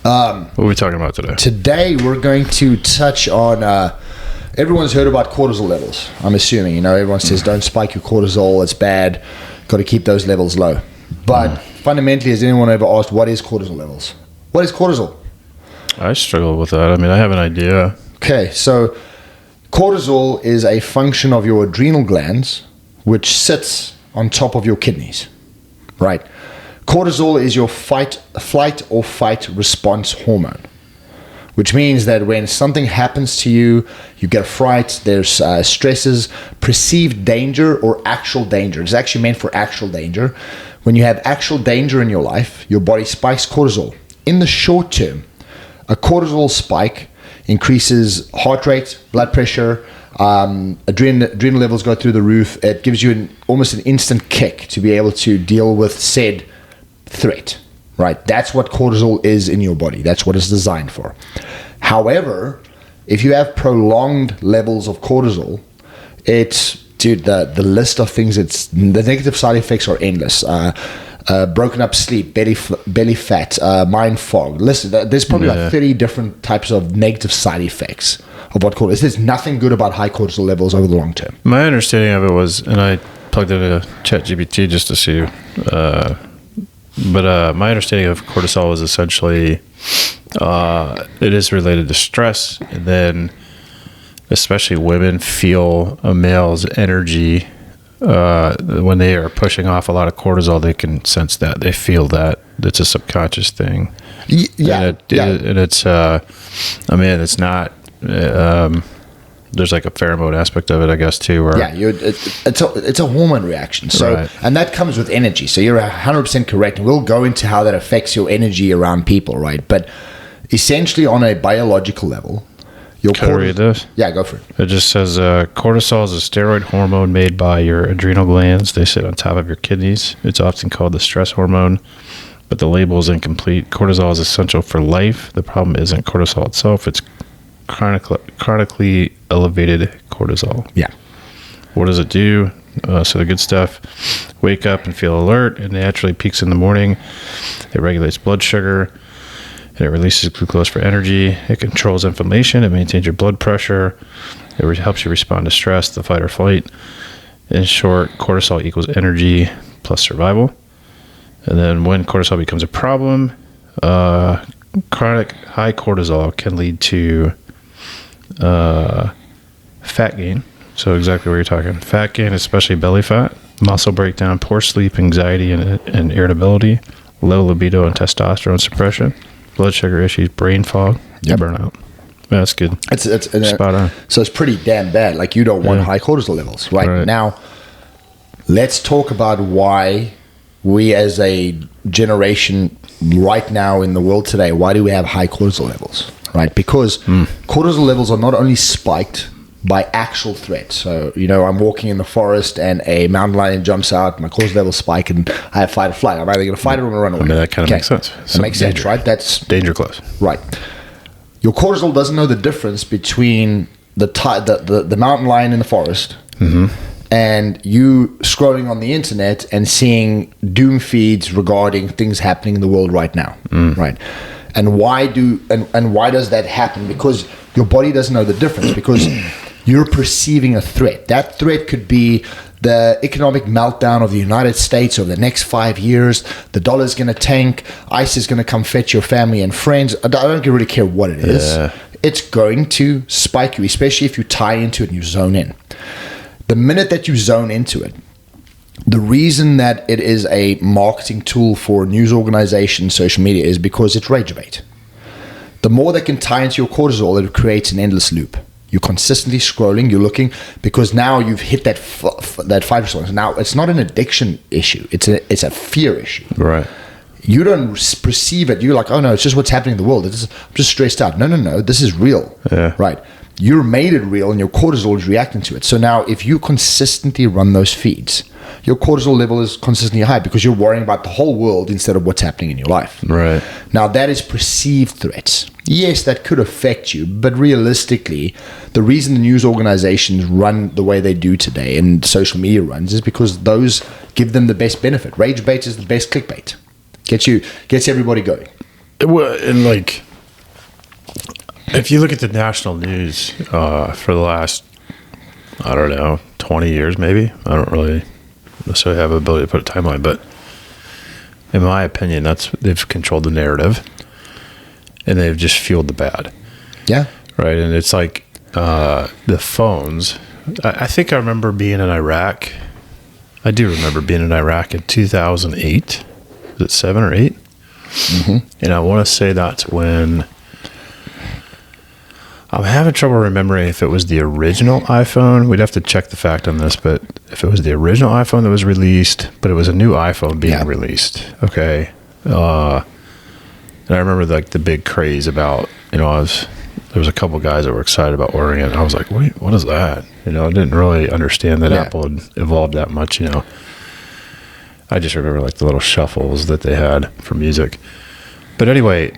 What are we talking about today? Today, we're going to touch on... everyone's heard about cortisol levels, I'm assuming. Everyone says, don't spike your cortisol, it's bad. Got to keep those levels low. But fundamentally, has anyone ever asked, what is cortisol levels? What is cortisol? I struggle with that. I mean, I have an idea. Okay, so cortisol is a function of your adrenal glands, which sits on top of your kidneys, right? Cortisol is your flight or fight response hormone, which means that when something happens to you, you get a fright, there's stresses, perceived danger or actual danger. It's actually meant for actual danger. When you have actual danger in your life, your body spikes cortisol. In the short term, a cortisol spike increases heart rate, blood pressure, adrenal levels go through the roof. It gives you almost an instant kick to be able to deal with said threat, right? That's what cortisol is in your body. That's what it's designed for. However, if you have prolonged levels of cortisol, the list of things, the negative side effects are endless. Broken up sleep, belly fat, mind fog. Listen, there's probably like 30 different types of negative side effects of what cortisol is. There's nothing good about high cortisol levels over the long term. My understanding of it was, and I plugged into ChatGPT just to see, but my understanding of cortisol is essentially it is related to stress, and then especially women feel a male's energy when they are pushing off a lot of cortisol. They can sense that, they feel that. It's a subconscious thing. And it's it's not there's like a pheromone aspect of it, I guess, too. Where it's a hormone reaction. So, right. And that comes with energy. So you're 100% correct. And we'll go into how that affects your energy around people, right? But essentially, on a biological level, can I read this? Yeah, go for it. It just says cortisol is a steroid hormone made by your adrenal glands. They sit on top of your kidneys. It's often called the stress hormone, but the label is incomplete. Cortisol is essential for life. The problem isn't cortisol itself. It's chronically elevated cortisol. Yeah. What does it do? So the good stuff: wake up and feel alert. It naturally peaks in the morning. It regulates blood sugar. And it releases glucose for energy. It controls inflammation. It maintains your blood pressure. It helps you respond to stress, the fight or flight. In short, cortisol equals energy plus survival. And then when cortisol becomes a problem, chronic high cortisol can lead to fat gain. So exactly what you're talking. Fat gain, especially belly fat, muscle breakdown, poor sleep, anxiety, and irritability, low libido and testosterone suppression, blood sugar issues, brain fog, burnout. Yeah, that's good. It's spot on. So it's pretty damn bad. Like, you don't want high cortisol levels, right? Now, let's talk about why we as a generation right now in the world today, why do we have high cortisol levels, right? Because cortisol levels are not only spiked by actual threat. So, I'm walking in the forest and a mountain lion jumps out, my cortisol levels spike, and I have fight or flight. I'm either going to fight it or I'm going to run away. I mean, that kind of makes sense. That makes sense, right? That's danger close. Right. Your cortisol doesn't know the difference between the mountain lion in the forest and you scrolling on the internet and seeing doom feeds regarding things happening in the world right now, right? And why does that happen? Because your body doesn't know the difference, because you're perceiving a threat. That threat could be the economic meltdown of the United States over the next 5 years. The dollar's going to tank. ICE is going to come fetch your family and friends. I don't really care what it is. Yeah. It's going to spike you, especially if you tie into it and you zone in. The minute that you zone into it, the reason that it is a marketing tool for news organizations, social media, is because it's rage bait. The more they can tie into your cortisol, it creates an endless loop. You're consistently scrolling, you're looking, because now you've hit that fight response. Now, it's not an addiction issue. It's a fear issue. Right. You don't perceive it. You're like, oh, no, it's just what's happening in the world. I'm just stressed out. No. This is real. Yeah. Right. You're made it real, and your cortisol is reacting to it. So now, if you consistently run those feeds, your cortisol level is consistently high because you're worrying about the whole world instead of what's happening in your life. Right. Now, that is perceived threats. Yes, that could affect you, but realistically, the reason the news organizations run the way they do today and social media runs is because those give them the best benefit. Rage bait is the best clickbait. Gets everybody going. And like, if you look at the national news for the last, I don't know, 20 years maybe. I don't really necessarily have the ability to put a timeline, but in my opinion, they've controlled the narrative, and they've just fueled the bad. Yeah. Right. And it's like the phones. I think I remember being in Iraq. I do remember being in Iraq in 2008. Was it 7 or 8? Mm-hmm. And I want to say that's when I'm having trouble remembering if it was the original iPhone. We'd have to check the fact on this, but if it was the original iPhone that was released, but it was a new iPhone being released. Okay. And I remember like the big craze about, there was a couple guys that were excited about ordering it. And I was like, what is that? I didn't really understand that Apple had evolved that much, I just remember like the little shuffles that they had for music. But anyway,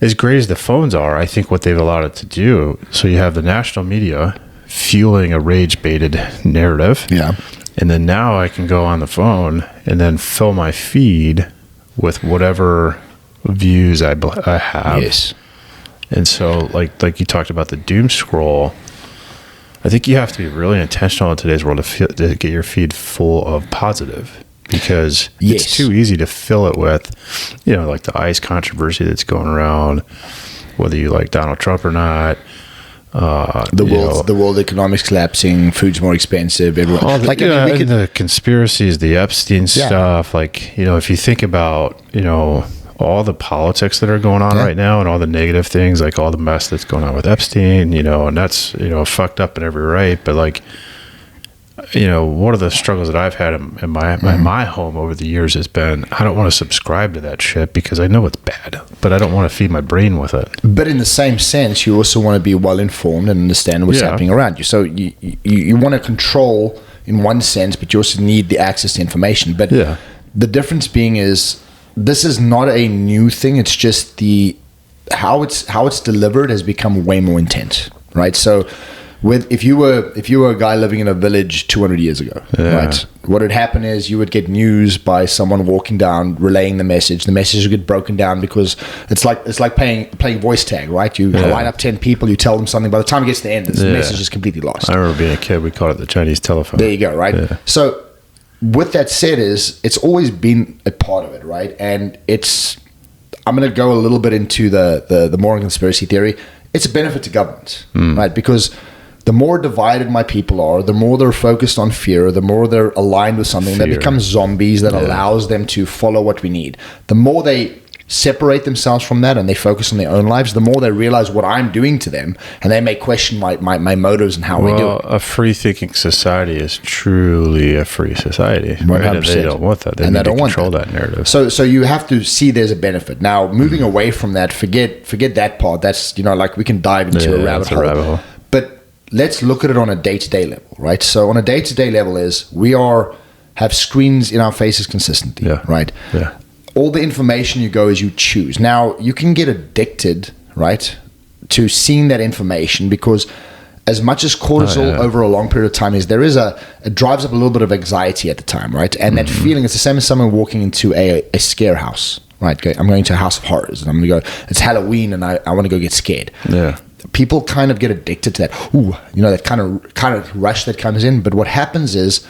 as great as the phones are, I think what they've allowed it to do, so you have the national media fueling a rage-baited narrative. Yeah. And then now I can go on the phone and then fill my feed with whatever views I have. Yes. And so like you talked about the doom scroll, I think you have to be really intentional in today's world to get your feed full of positive, because it's too easy to fill it with, like the ICE controversy that's going around, whether you like Donald Trump or not. The world economics collapsing, food's more expensive. Everyone, and the conspiracies, the Epstein stuff. Like, if you think about, all the politics that are going on right now and all the negative things, like all the mess that's going on with Epstein, and that's, fucked up in every right. But like, one of the struggles that I've had in my home over the years has been, I don't want to subscribe to that shit because I know it's bad, but I don't want to feed my brain with it. But in the same sense, you also want to be well informed and understand what's happening around you. So you want to control in one sense, but you also need the access to information. But the difference being is, this is not a new thing. It's just how it's delivered has become way more intense, right? So, if you were a guy living in a village 200 years ago, right? What would happen is you would get news by someone walking down, relaying the message. The message would get broken down because it's like playing voice tag, right? You line up 10 people, you tell them something. By the time it gets to the end, the message is completely lost. I remember being a kid, we called it the Chinese telephone. There you go, right? Yeah. So, with that said, it's always been a part of it, right? And I'm going to go a little bit into the more conspiracy theory. It's a benefit to governments, right? Because the more divided my people are, the more they're focused on fear, the more they're aligned with something, they become zombies that allows them to follow what we need. The more they separate themselves from that and they focus on their own lives, the more they realize what I'm doing to them, and they may question my motives and how we do it. A free-thinking society is truly a free society. Right? And they don't want that. They need to control that narrative. So you have to see there's a benefit. Now, moving away from that, forget that part. That's, like we can dive into a rabbit hole. But let's look at it on a day-to-day level, right? So on a day-to-day level we have screens in our faces consistently, right? Yeah. All the information you go as you choose. Now, you can get addicted, right, to seeing that information, because as much as cortisol over a long period of time it drives up a little bit of anxiety at the time, right? And that feeling, it's the same as someone walking into a scare house, right? I'm going to a house of horrors and I'm going to go, it's Halloween and I want to go get scared. Yeah. People kind of get addicted to that. That kind of rush that comes in. But what happens is,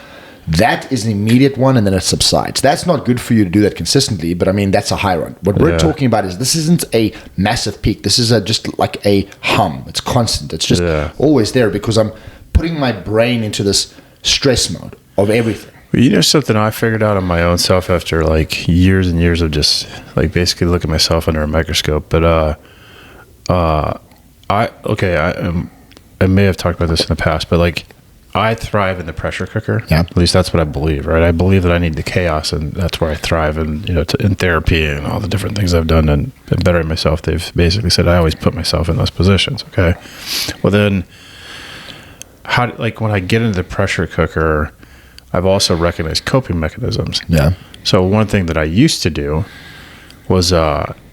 that is an immediate one, and then it subsides. That's not good for you to do that consistently, but I mean, that's a high run. What we're talking about is, this isn't a massive peak. This is just like a hum. It's constant. It's just always there, because I'm putting my brain into this stress mode of everything. Well, something I figured out on my own self after like years and years of just like basically looking at myself under a microscope. But I may have talked about this in the past, but like, I thrive in the pressure cooker. Yeah. At least that's what I believe, right? I believe that I need the chaos, and that's where I thrive. And, in therapy and all the different things I've done and bettering myself, they've basically said I always put myself in those positions. Okay. Well, then, when I get into the pressure cooker, I've also recognized coping mechanisms. Yeah. So one thing that I used to do was,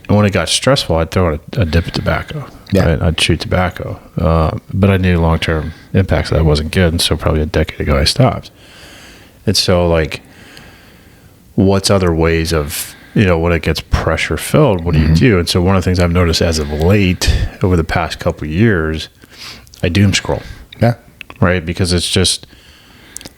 when it got stressful, I'd throw in a dip of tobacco. Yeah. Right? I'd chew tobacco. But I knew long-term impacts that wasn't good. And so probably a decade ago, I stopped. And so, what's other ways of when it gets pressure filled, what do you do? And so one of the things I've noticed as of late over the past couple of years, I doom scroll. Yeah. Right. Because it's just,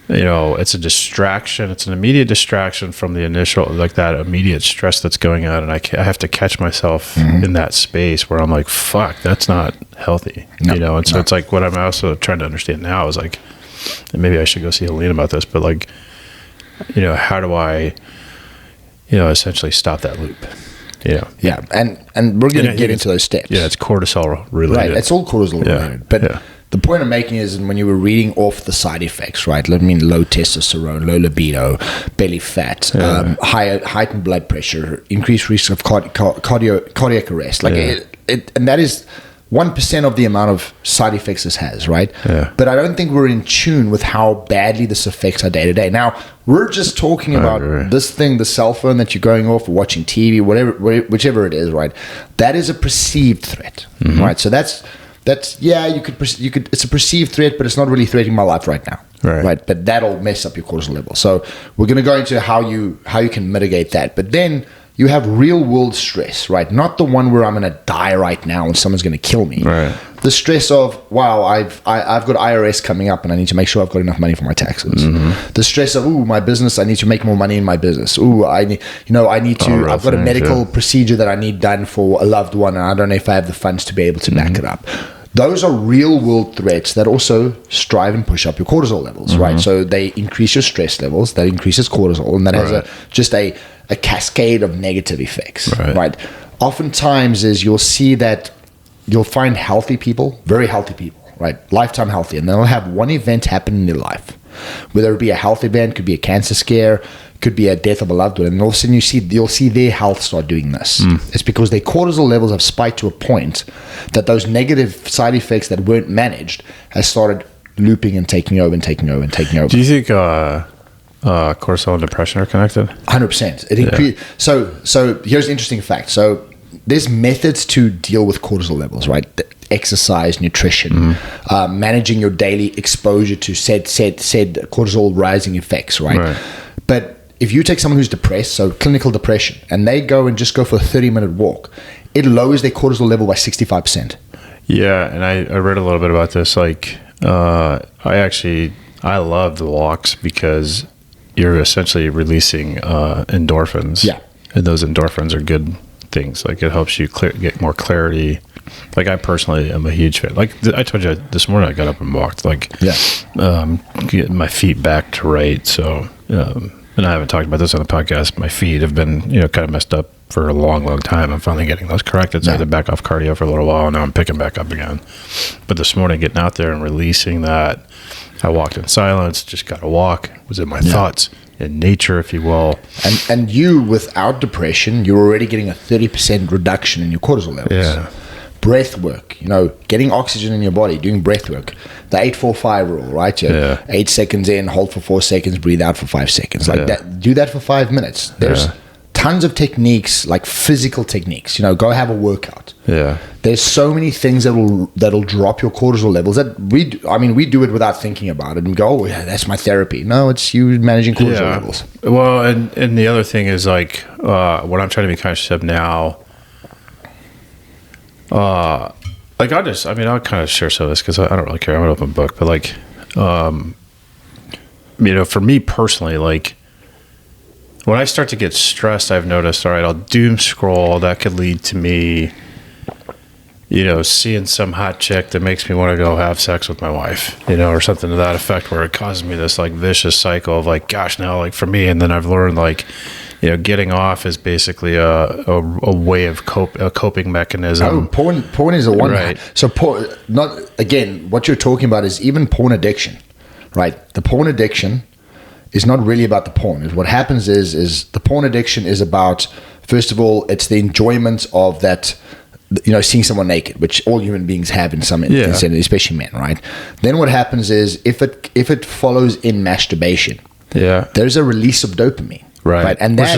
it's a distraction. It's an immediate distraction from the initial, like that immediate stress that's going on. And I have to catch myself in that space where I'm like, fuck, that's not healthy, And so it's like what I'm also trying to understand now is like, and maybe I should go see Helene about this, but like, how do I, essentially stop that loop? Yeah. And we're going to get into those steps. Yeah. It's cortisol related. Right. It's all cortisol related. But the point I'm making is when you were reading off the side effects, right? I mean, low testosterone, low libido, belly fat, heightened blood pressure, increased risk of cardiac arrest. Like and that is 1% of the amount of side effects this has, right? Yeah. But I don't think we're in tune with how badly this affects our day to day. Now, we're just talking about this thing, the cell phone that you're going off, or watching TV, whichever it is, right? That is a perceived threat, right? So that's you could it's a perceived threat, but it's not really threatening my life right now, right? But that'll mess up your cortisol level. So we're going to go into how you can mitigate that. But then you have real world stress, right? Not the one where I'm going to die right now and someone's going to kill me. Right. The stress of, wow, I've got IRS coming up and I need to make sure I've got enough money for my taxes. The stress of, my business, I need to make more money in my business. I need to, I've got a medical procedure that I need done for a loved one and I don't know if I have the funds to be able to back it up. Those are real world threats that also strive and push up your cortisol levels, right? So they increase your stress levels, that increases cortisol, and that has a cascade of negative effects, right? Oftentimes you'll see that you'll find healthy people, very healthy people, right? Lifetime healthy, and they'll have one event happen in their life, whether it be a health event, could be a cancer scare, could be a death of a loved one, and all of a sudden you'll see their health start doing this. It's because their cortisol levels have spiked to a point that those negative side effects that weren't managed has started looping and taking over and taking over and taking over. Do you think cortisol and depression are connected? 100%. So here's the interesting fact. So there's methods to deal with cortisol levels, right? Exercise, nutrition, managing your daily exposure to said cortisol rising effects, right? But if you take someone who's depressed, so clinical depression, and they go and just go for a 30-minute walk, it lowers their cortisol level by 65%. Yeah, and I read a little bit about this. Like, I love the walks because you're essentially releasing endorphins. Yeah. And those endorphins are good things. Like, it helps you get more clarity. Like, I personally am a huge fan. Like, I told you this morning I got up and walked. Like, getting my feet back to right. So, and I haven't talked about this on the podcast. My feet have been, kind of messed up for a long, long time. I'm finally getting those corrected. So I had to back off cardio for a little while, and now I'm picking back up again. But this morning, getting out there and releasing that, I walked in silence, just got a walk, was in my thoughts, in nature, if you will. And you, without depression, you're already getting a 30% reduction in your cortisol levels. Yeah. Breath work, getting oxygen in your body, doing breath work. The 8-4-5 rule, right? 8 seconds in, hold for 4 seconds, breathe out for 5 seconds. Like that. Do that for 5 minutes. There's tons of techniques, like physical techniques. Go have a workout. Yeah. There's so many things that'll drop your cortisol levels that we do it without thinking about it and go, that's my therapy. No, it's you managing cortisol levels. Well, and the other thing is like what I'm trying to be conscious of now. I'll kind of share some of this because I don't really care. I'm an open book, but like, for me personally, like when I start to get stressed, I've noticed, all right, I'll doom scroll. That could lead to me, seeing some hot chick that makes me want to go have sex with my wife, or something to that effect, where it causes me this like vicious cycle of like, gosh, now like for me. And then I've learned like, getting off is basically a way of a coping mechanism. Porn is a one. Right. So what you're talking about is even porn addiction, right? The porn addiction is not really about the porn. What happens is the porn addiction is about, first of all, it's the enjoyment of that, seeing someone naked, which all human beings have in some instances, especially men, right? Then what happens is if it follows in masturbation, there's a release of dopamine. Right. And that's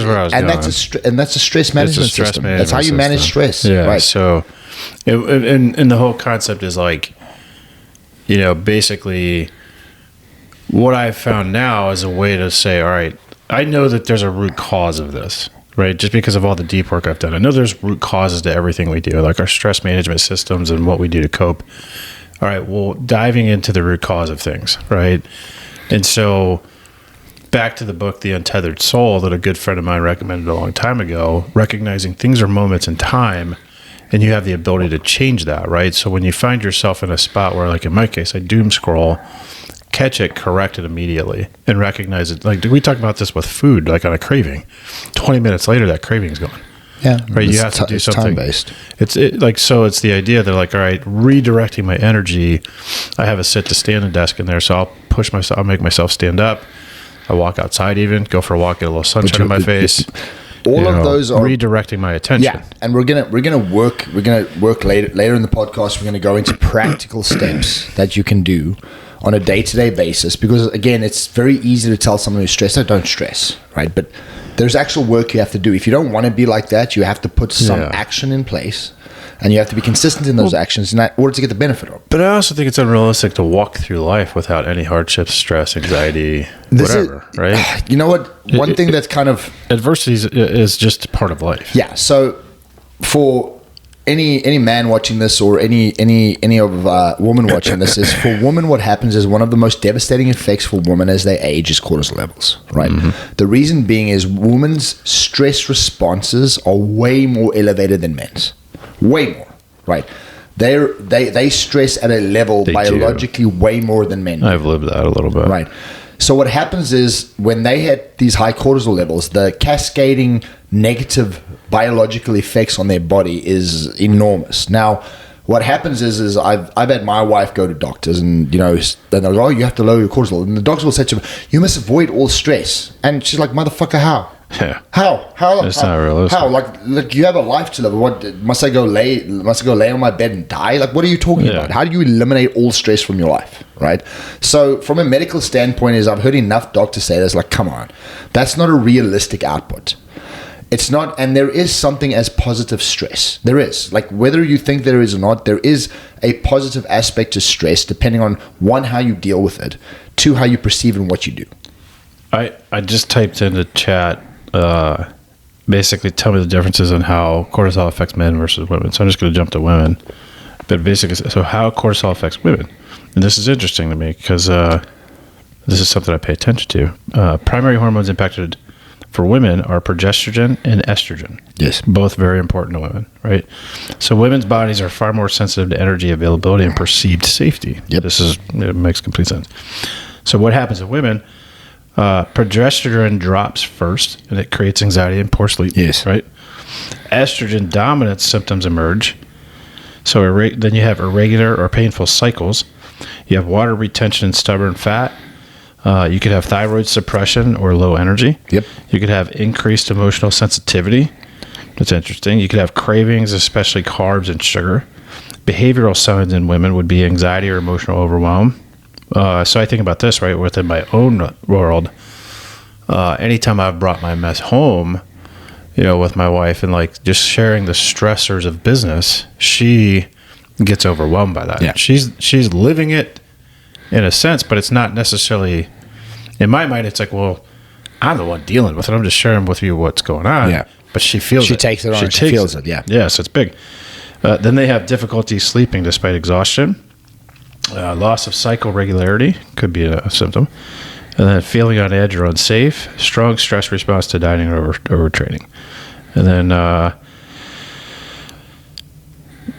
a stress management system. That's how you manage stress. Yeah. Right. So, and the whole concept is like, basically what I've found now is a way to say, all right, I know that there's a root cause of this, right? Just because of all the deep work I've done. I know there's root causes to everything we do, like our stress management systems and what we do to cope. All right, well, diving into the root cause of things, right? And so back to the book, The Untethered Soul, that a good friend of mine recommended a long time ago, recognizing things are moments in time, and you have the ability to change that, right? So when you find yourself in a spot where, like in my case, I doom scroll, catch it, correct it immediately, and recognize it. Like, we talk about this with food, like on a craving. 20 minutes later, that craving's gone. Yeah, right. You have to do something. Time-based. It's the idea that, like, all right, redirecting my energy. I have a sit to stand and desk in there, so I'll push myself. I'll make myself stand up. I walk outside, even go for a walk, get a little sunshine in my face. All of those are redirecting my attention. Yeah, and we're gonna work later in the podcast. We're gonna go into practical steps that you can do on a day-to-day basis, because again, it's very easy to tell someone who's stressed, don't stress, right? But there's actual work you have to do. If you don't want to be like that, you have to put some action in place, and you have to be consistent in those actions in order to get the benefit of it. But I also think it's unrealistic to walk through life without any hardships, stress, anxiety, whatever, right? You know what? One thing that's kind of... Adversity is just part of life. Yeah, so for any man watching this, or any of woman watching this, is for women, what happens is one of the most devastating effects for women as they age is cortisol levels, right? Mm-hmm. The reason being is women's stress responses are way more elevated than men's. Way more, right? They stress at a level biologically way more than men do. I've lived that a little bit. Right. So what happens is when they hit these high cortisol levels, the cascading negative biological effects on their body is enormous. Now, what happens is I've had my wife go to doctors, and they'll go, oh, you have to lower your cortisol. And the doctors will say to her, you must avoid all stress. And she's like, motherfucker, how? Yeah. How? It's not realistic. How? Like you have a life to live. What must I go lay on my bed and die? Like, what are you talking about? How do you eliminate all stress from your life? Right. So from a medical standpoint, I've heard enough doctors say this. Like, come on, that's not a realistic output. It's not, and there is something as positive stress. There is, like, whether you think there is or not, there is a positive aspect to stress, depending on, one, how you deal with it, two, how you perceive and what you do. I just typed into chat, basically tell me the differences in how cortisol affects men versus women. So I'm just going to jump to women. But basically, so how cortisol affects women. And this is interesting to me because this is something I pay attention to. Primary hormones impacted for women are progesterone and estrogen. Yes. Both very important to women, right? So women's bodies are far more sensitive to energy availability and perceived safety. Yep. It makes complete sense. So what happens in women, progesterone drops first, and it creates anxiety and poor sleep. Yes. Right? Estrogen dominance symptoms emerge. So then you have irregular or painful cycles. You have water retention and stubborn fat. You could have thyroid suppression or low energy. Yep. You could have increased emotional sensitivity. That's interesting. You could have cravings, especially carbs and sugar. Behavioral signs in women would be anxiety or emotional overwhelm. So I think about this, right, within my own world. Anytime I've brought my mess home, with my wife, and like just sharing the stressors of business, she gets overwhelmed by that. Yeah. She's living it in a sense, but it's not necessarily, in my mind, it's like, well, I'm the one dealing with it. I'm just sharing with you what's going on. Yeah. But she feels she it. Takes it on. She feels it. Yeah. Yes, it's big. Then they have difficulty sleeping despite exhaustion. Loss of cycle regularity could be a symptom. And then feeling on edge or unsafe. Strong stress response to dieting or overtraining. And then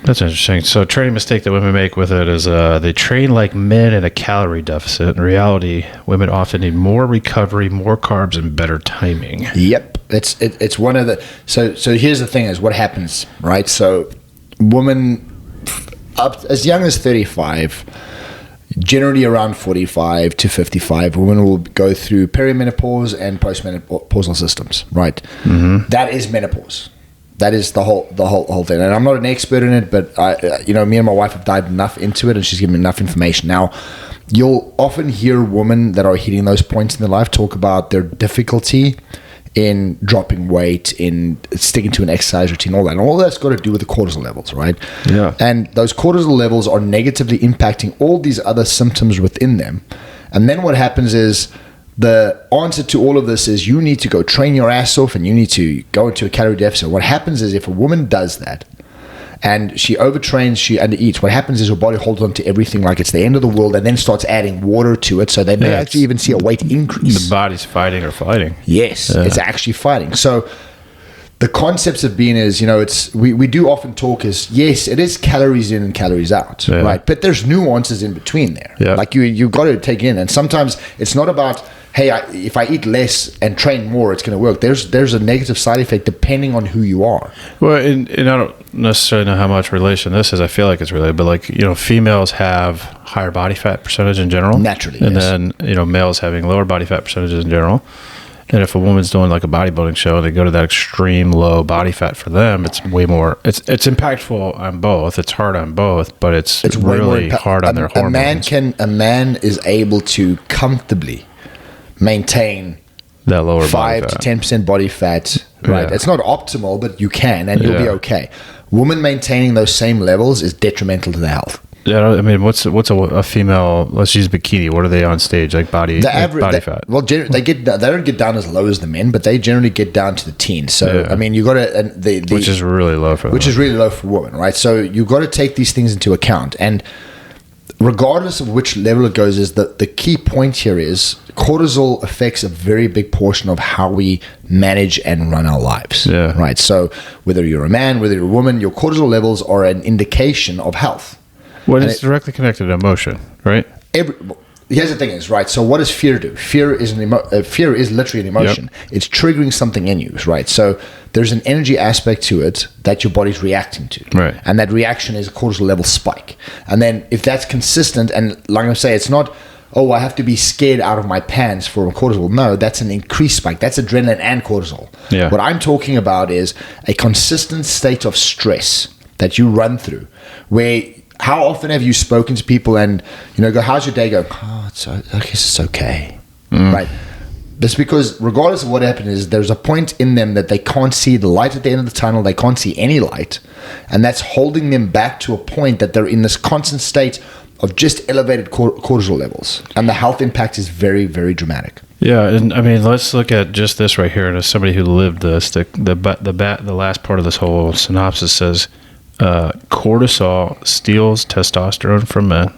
that's interesting. So training mistake that women make with it is they train like men in a calorie deficit. In reality, women often need more recovery, more carbs, and better timing. Yep. It's one of the... So here's the thing is what happens, right? So women up as young as 35, generally around 45 to 55, women will go through perimenopause and postmenopausal systems, right? Mm-hmm. That is menopause. That is the whole thing. And I'm not an expert in it, but me and my wife have dived enough into it, and she's given me enough information. Now, you'll often hear women that are hitting those points in their life talk about their difficulty in dropping weight, in sticking to an exercise routine, all that. And all that's got to do with the cortisol levels, right? Yeah. And those cortisol levels are negatively impacting all these other symptoms within them. And then what happens is the answer to all of this is you need to go train your ass off and you need to go into a calorie deficit. What happens is if a woman does that and she overtrains, she undereats, what happens is her body holds on to everything like it's the end of the world and then starts adding water to it. So they may actually even see a weight increase. The body's fighting or fighting. Yes, it's actually fighting. So the concepts of being is, we do often talk is, yes, it is calories in and calories out, right? But there's nuances in between there. Yeah. Like you've got to take in. And sometimes it's not about, hey, if I eat less and train more, it's going to work. There's a negative side effect depending on who you are. Well, and I don't necessarily know how much relation this is. I feel like it's related, but females have higher body fat percentage in general. Naturally, and yes. then, males having lower body fat percentages in general. And if a woman's doing like a bodybuilding show and they go to that extreme low body fat for them, it's way more, it's impactful on both. It's hard on both, but it's really hard on their hormones. A man is able to comfortably maintain that lower 5 to 10% body fat, right? Yeah. It's not optimal, but you can, and you'll be okay. Women maintaining those same levels is detrimental to their health. Yeah, I mean, what's a female? Let's use bikini. What are they on stage like? Body fat. Well, they don't get down as low as the men, but they generally get down to the teens. So I mean, you got to which is really low for them. Which is really low for women, right? So you got to take these things into account, and regardless of which level it goes, is the key point here is cortisol affects a very big portion of how we manage and run our lives. Yeah. Right. So whether you're a man, whether you're a woman, your cortisol levels are an indication of health. Well, it's directly connected to emotion, right? Here's the thing is, right? So what does fear do? Fear is literally an emotion. Yep. It's triggering something in you, right? So there's an energy aspect to it that your body's reacting to. Right. And that reaction is a cortisol level spike. And then if that's consistent, and like I say, it's not, I have to be scared out of my pants for a cortisol. No, that's an increased spike. That's adrenaline and cortisol. Yeah. What I'm talking about is a consistent state of stress that you run through where... How often have you spoken to people and, go, how's your day? Go, I guess it's okay. Right? That's because regardless of what happens, there's a point in them that they can't see the light at the end of the tunnel. They can't see any light. And that's holding them back to a point that they're in this constant state of just elevated cortisol levels. And the health impact is very, very dramatic. Yeah, and I mean, let's look at just this right here. And as somebody who lived this, the last part of this whole synopsis says, cortisol steals testosterone from men,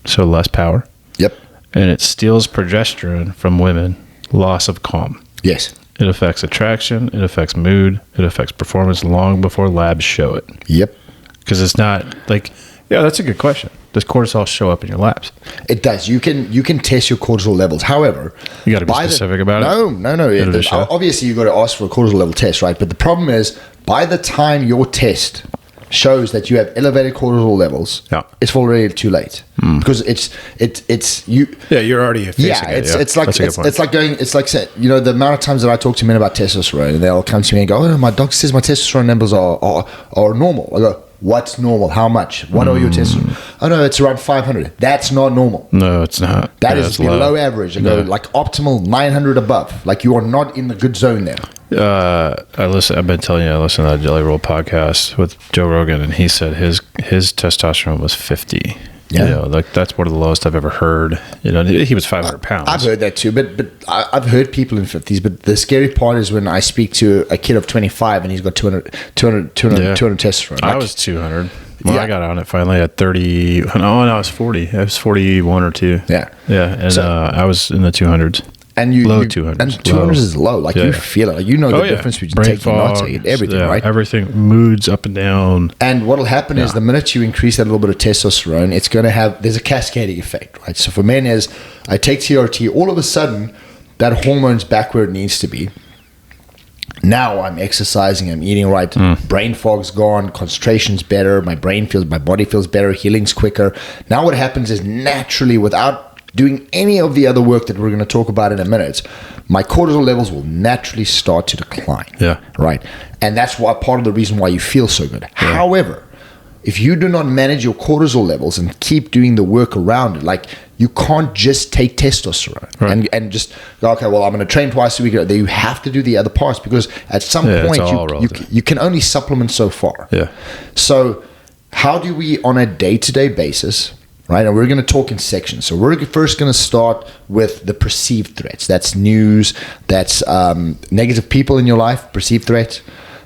so less power. Yep. And it steals progesterone from women, loss of calm. Yes. It affects attraction, it affects mood, it affects performance long before labs show it. Yep. Because it's not like, that's a good question. Does cortisol show up in your labs? It does. You can test your cortisol levels. However, you got to be specific about it. No. Obviously, you got to ask for a cortisol level test, right? But the problem is, by the time your test shows that you have elevated cortisol levels, it's already too late because it's you. Yeah, you're already facing it. It's like the amount of times that I talk to men about testosterone, and they'll come to me and go, "Oh, no, my doctor says my testosterone levels are normal." I go, "What's normal? How much? What are your testosterone?" "Oh no, it's around 500." That's not normal. No, it's not. That is below average. I go like optimal 900 above. Like you are not in the good zone there. I've been telling you, I listened to that Jelly Roll podcast with Joe Rogan, and he said his testosterone was 50. Yeah. That's one of the lowest I've ever heard. He was 500 pounds. I've heard that too, but I've heard people in 50s. But the scary part is when I speak to a kid of 25 and he's got 200 testosterone. I was 200. I got on it finally at 30. No, I was 40. I was 41 or 2. Yeah. Yeah. And I was in the 200s. And low 200s. And 200s is low. Like you feel it. Like the difference between brain taking and not taking. Everything, right? Everything. Moods up and down. And what'll happen is the minute you increase that little bit of testosterone, it's going to there's a cascading effect, right? So for men is, I take TRT, all of a sudden, that hormone's back where it needs to be. Now I'm exercising, I'm eating right, brain fog's gone, concentration's better, my body feels better, healing's quicker. Now what happens is naturally, without doing any of the other work that we're going to talk about in a minute, my cortisol levels will naturally start to decline. Yeah. Right. And that's part of the reason why you feel so good. Yeah. However, if you do not manage your cortisol levels and keep doing the work around it, like you can't just take testosterone and just go, okay, well, I'm going to train twice a week. You have to do the other parts because at some point you can only supplement so far. Yeah. So how do we, on a day-to-day basis, right? And we're going to talk in sections. So we're first going to start with the perceived threats. That's news. That's negative people in your life, perceived threat.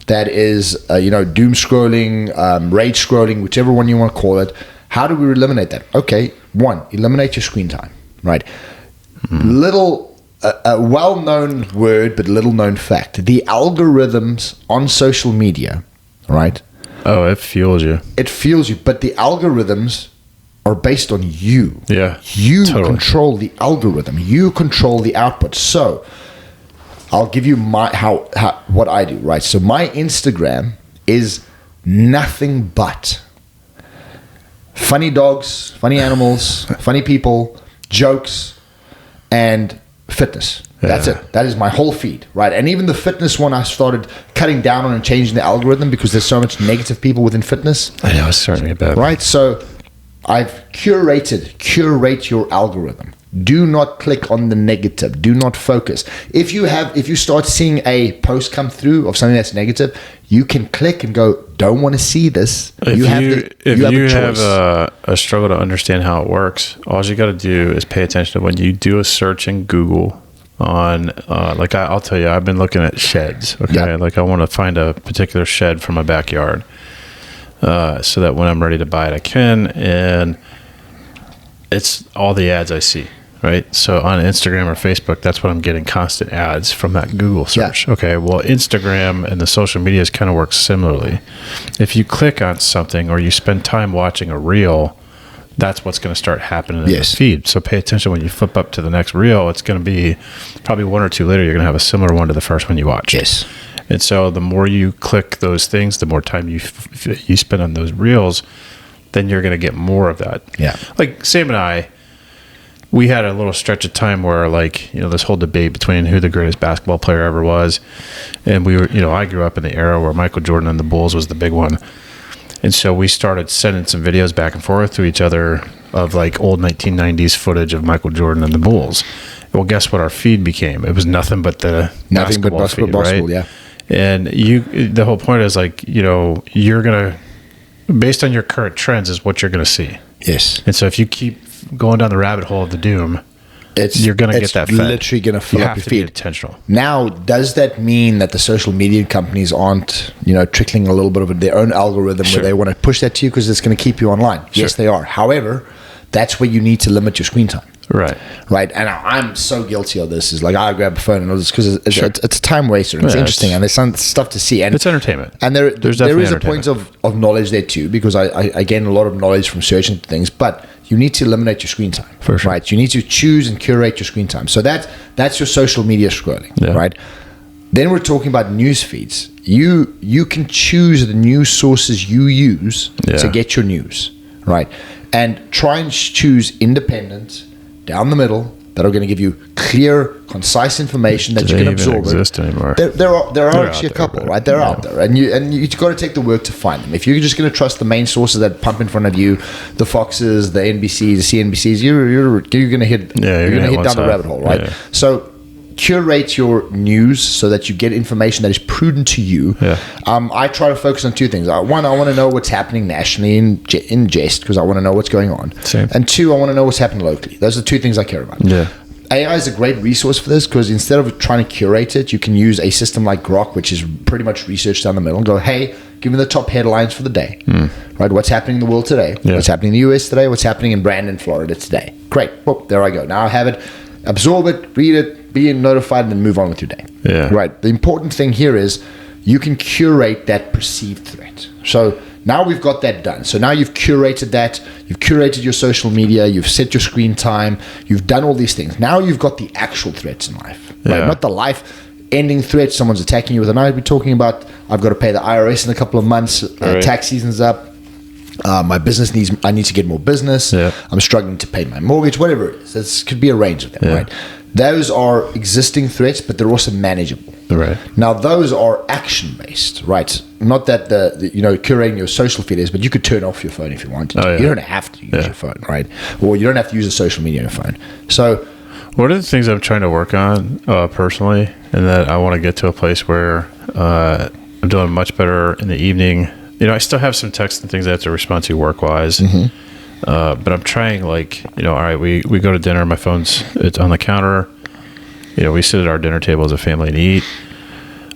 That is, doom scrolling, rage scrolling, whichever one you want to call it. How do we eliminate that? Okay, one, eliminate your screen time, right? A well-known word, but little-known fact. The algorithms on social media, right? Oh, it fuels you. It fuels you, but the algorithms are based on you. Yeah, you control the algorithm. You control the output. So I'll give you what I do, right? So my Instagram is nothing but funny dogs, funny animals, funny people, jokes, and fitness. That's it. That is my whole feed, right? And even the fitness one, I started cutting down on and changing the algorithm because there's so much negative people within fitness. I know, it's starting to get bad. Right? So I've curate your algorithm. Do not click on the negative. Do not focus. If you start seeing a post come through of something that's negative, you can click and go, don't want to see this. If you have a struggle to understand how it works, all you got to do is pay attention to when you do a search in Google on, I'll tell you, I've been looking at sheds. Okay. Yep. Like I want to find a particular shed for my backyard. So that when I'm ready to buy it, I can. And it's all the ads I see. Right. So on Instagram or Facebook, that's what I'm getting, constant ads from that Google search. Yeah. Okay. Well, Instagram and the social medias kind of work similarly. If you click on something or you spend time watching a reel, that's what's going to start happening in the feed. So pay attention when you flip up to the next reel. It's going to be probably one or two later. You're going to have a similar one to the first one you watch. Yes. And so the more you click those things, the more time you spend on those reels, then you're going to get more of that. Yeah. Like Sam and I, we had a little stretch of time where this whole debate between who the greatest basketball player ever was. And we were, I grew up in the era where Michael Jordan and the Bulls was the big one. And so we started sending some videos back and forth to each other of like old 1990s footage of Michael Jordan and the Bulls. Well, guess what our feed became? It was nothing but basketball feed, right? Yeah. And the whole point is you're going to, based on your current trends is what you're going to see. Yes. And so if you keep going down the rabbit hole of the doom, you're going to get that fed. It's literally going to fill up your feed. You have to be intentional. Now, does that mean that the social media companies aren't, trickling a little bit of their own algorithm where they want to push that to you because it's going to keep you online? Sure. Yes, they are. However, that's where you need to limit your screen time. Right. And I'm so guilty of this. Is like I grab a phone and all this because it's a time waster. And it's interesting and there's some stuff to see. And it's entertainment. And there is a point of knowledge there too, because I gain a lot of knowledge from searching things. But you need to eliminate your screen time. For sure. Right. You need to choose and curate your screen time. So that's your social media scrolling. Yeah. Right. Then we're talking about news feeds. You can choose the news sources you use to get your news. Right. And try and choose independent, down the middle, that are going to give you clear, concise information that you can absorb. They don't exist anymore. There are actually a couple, right? They're out there, and you've got to take the work to find them. If you're just going to trust the main sources that pump in front of you, the Foxes, the NBCs, the CNBCs, you're going to hit down the rabbit hole, right? Yeah. So curate your news so that you get information that is prudent to you. Yeah. I try to focus on two things. One, I want to know what's happening nationally in jest because I want to know what's going on. Same. And two, I want to know what's happening locally. Those are the two things I care about. Yeah. AI is a great resource for this because instead of trying to curate it, you can use a system like Grok, which is pretty much research down the middle, and go, hey, give me the top headlines for the day. Right? What's happening in the world today? Yeah. What's happening in the US today? What's happening in Brandon, Florida today? Great. Whoop, there I go. Now I have it. Absorb it, read it, be notified, and then move on with your day. Yeah. Right. The important thing here is you can curate that perceived threat. So now we've got that done. So now you've curated that. You've curated your social media. You've set your screen time. You've done all these things. Now you've got the actual threats in life. Right? Yeah. Not the life-ending threat. Someone's attacking you with a knife. We're talking about I've got to pay the IRS in a couple of months. Right. Tax season's up. My business I need to get more business. Yeah. I'm struggling to pay my mortgage, whatever it is. This could be a range of them, right? Those are existing threats, but they're also manageable. Right. Now, those are action-based, right? Not that curating your social feed is, but you could turn off your phone if you wanted to. You don't have to use your phone, right? Or you don't have to use the social media on your phone. So, one of the things I'm trying to work on personally, and that I want to get to a place where I'm doing much better in the evening. I still have some texts and things I have to respond to work-wise. But I'm trying, like, all right, we go to dinner. My it's on the counter. We sit at our dinner table as a family and eat.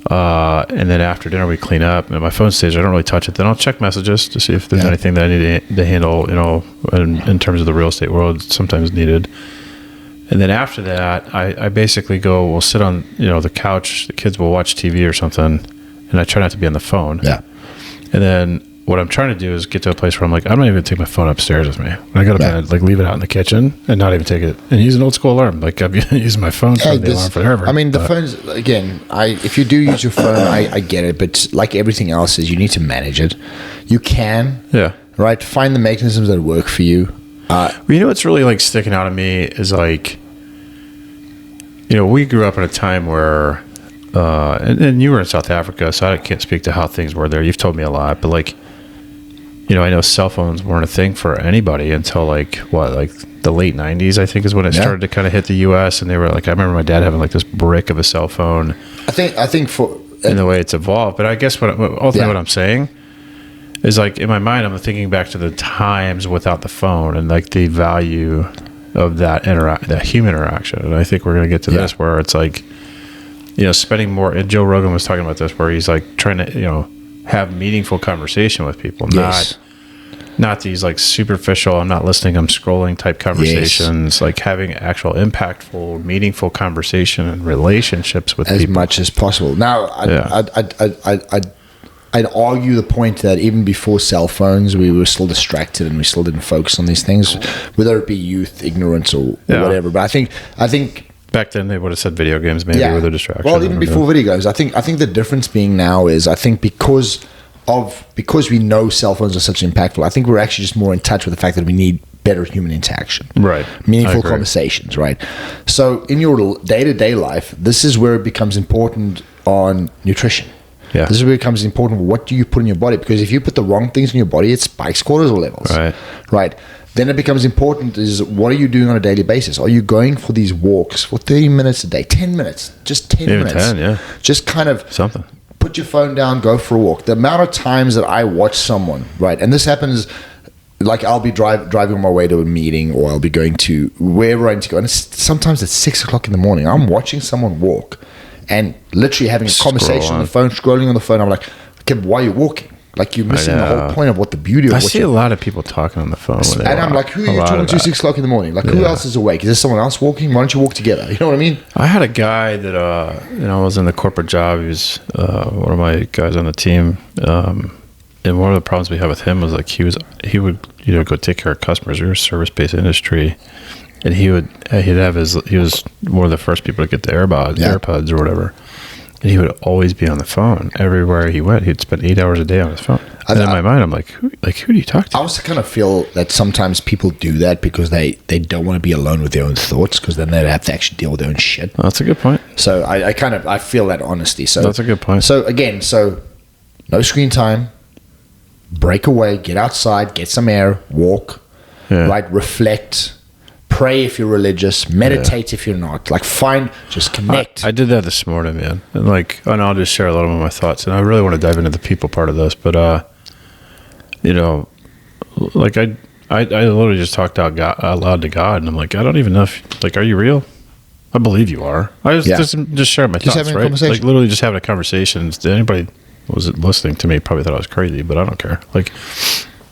And then after dinner, we clean up. And my phone stays there. I don't really touch it. Then I'll check messages to see if there's anything that I need to handle, in terms of the real estate world, sometimes needed. And then after that, I basically we'll sit on, the couch. The kids will watch TV or something. And I try not to be on the phone. Yeah. And then what I'm trying to do is get to a place where I'm like, I'm not even going to take my phone upstairs with me. When I go to bed, like, leave it out in the kitchen and not even take it. And use an old school alarm. Like, I've been using my phone for the alarm forever. I mean, the phones, again, if you do use your phone, I get it. But like everything else is, you need to manage it. You can. Yeah. Right? Find the mechanisms that work for you. What's really, like, sticking out of me is, like, we grew up in a time where, and you were in South Africa, so I can't speak to how things were there. You've told me a lot, but, like, I know cell phones weren't a thing for anybody until, like, the late 90s, I think, is when it started to kind of hit the U.S. And they were like, I remember my dad having, like, this brick of a cell phone. I think for... in the way it's evolved. But I guess ultimately what I'm saying is, like, in my mind, I'm thinking back to the times without the phone and, like, the value of that human interaction. And I think we're going to get to this where it's like, spending more, and Joe Rogan was talking about this, where he's, like, trying to, have meaningful conversation with people, not these, like, superficial, I'm not listening, I'm scrolling type conversations, like having actual impactful, meaningful conversation and relationships with people. As much as possible. Now, I'd argue the point that even before cell phones, we were still distracted and we still didn't focus on these things, whether it be youth, ignorance, or whatever. But I think back then they would have said video games maybe with a distraction. Well, even before video games, I think the difference being now is, I think because we know cell phones are such impactful, I think we're actually just more in touch with the fact that we need better human interaction, right? Meaningful conversations, right? So in your day-to-day life, this is where it becomes important on nutrition. Yeah. This is where it becomes important. What do you put in your body? Because if you put the wrong things in your body, it spikes cortisol levels. Right. Then it becomes important is, what are you doing on a daily basis? Are you going for these walks for 30 minutes a day? 10 minutes? Just 10 minutes. 10, yeah. Just kind of something. Put your phone down, go for a walk. The amount of times that I watch someone, right, and this happens, like, I'll be driving on my way to a meeting, or I'll be going to wherever I need to go. And sometimes it's 6 o'clock in the morning. I'm watching someone walk and literally having a conversation on the phone, scrolling on the phone. I'm like, okay, why are you walking? Like, you're missing the whole point of what the beauty of I see a lot of people talking on the phone. And I'm like, who are you talking to 6 o'clock in the morning? Like, who else is awake? Is there someone else walking? Why don't you walk together? You know what I mean? I had a guy that, was in the corporate job. He was one of my guys on the team. And one of the problems we had with him was, like, he would go take care of customers. We were a service-based industry. And he was one of the first people to get the AirPods or whatever. And he would always be on the phone everywhere he went. He'd spend 8 hours a day on his phone. And in my mind, I'm like, who do you talk to? I also kind of feel that sometimes people do that because they don't want to be alone with their own thoughts, because then they'd have to actually deal with their own shit. That's a good point. So I feel that honesty. So that's a good point. So again, no screen time, break away, get outside, get some air, walk, right? Reflect. Pray if you're religious, meditate if you're not. Like, just connect. I did that this morning, man. And I'll just share a little of my thoughts. And I really want to dive into the people part of this, but like, I literally just talked out loud to God, and I'm like, I don't even know if, like, are you real? I believe you are. I was just sharing my thoughts, right? Like, literally just having a conversation. Anybody was listening to me probably thought I was crazy, but I don't care. Like,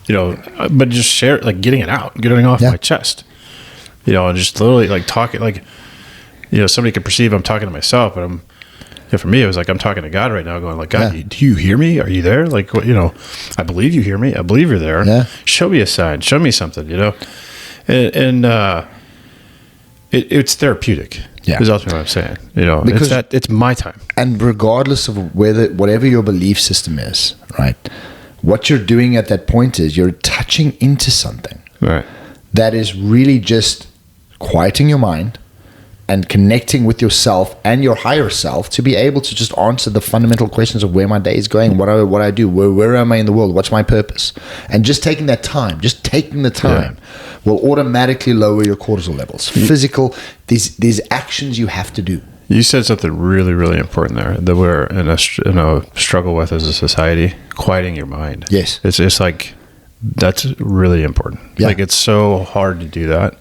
but just share, like, getting it out, getting off my chest. And just literally, like, talking, like, somebody could perceive I'm talking to myself, but for me, it was like, I'm talking to God right now, going, like, God, do you hear me? Are you there? Like, I believe you hear me. I believe you're there. Yeah. Show me a sign. Show me something, and it's therapeutic. Yeah. Is ultimately what I'm saying. Because it's my time. And regardless of whatever your belief system is, right, what you're doing at that point is you're touching into something. Right. That is really just quieting your mind and connecting with yourself and your higher self to be able to just answer the fundamental questions of where my day is going, what I do, where am I in the world, what's my purpose. And just taking that time, will automatically lower your cortisol levels. Physical, these actions you have to do. You said something really, really important there that we're in a struggle with as a society, quieting your mind. Yes. It's just like That's really important. Yeah. Like, it's so hard to do that.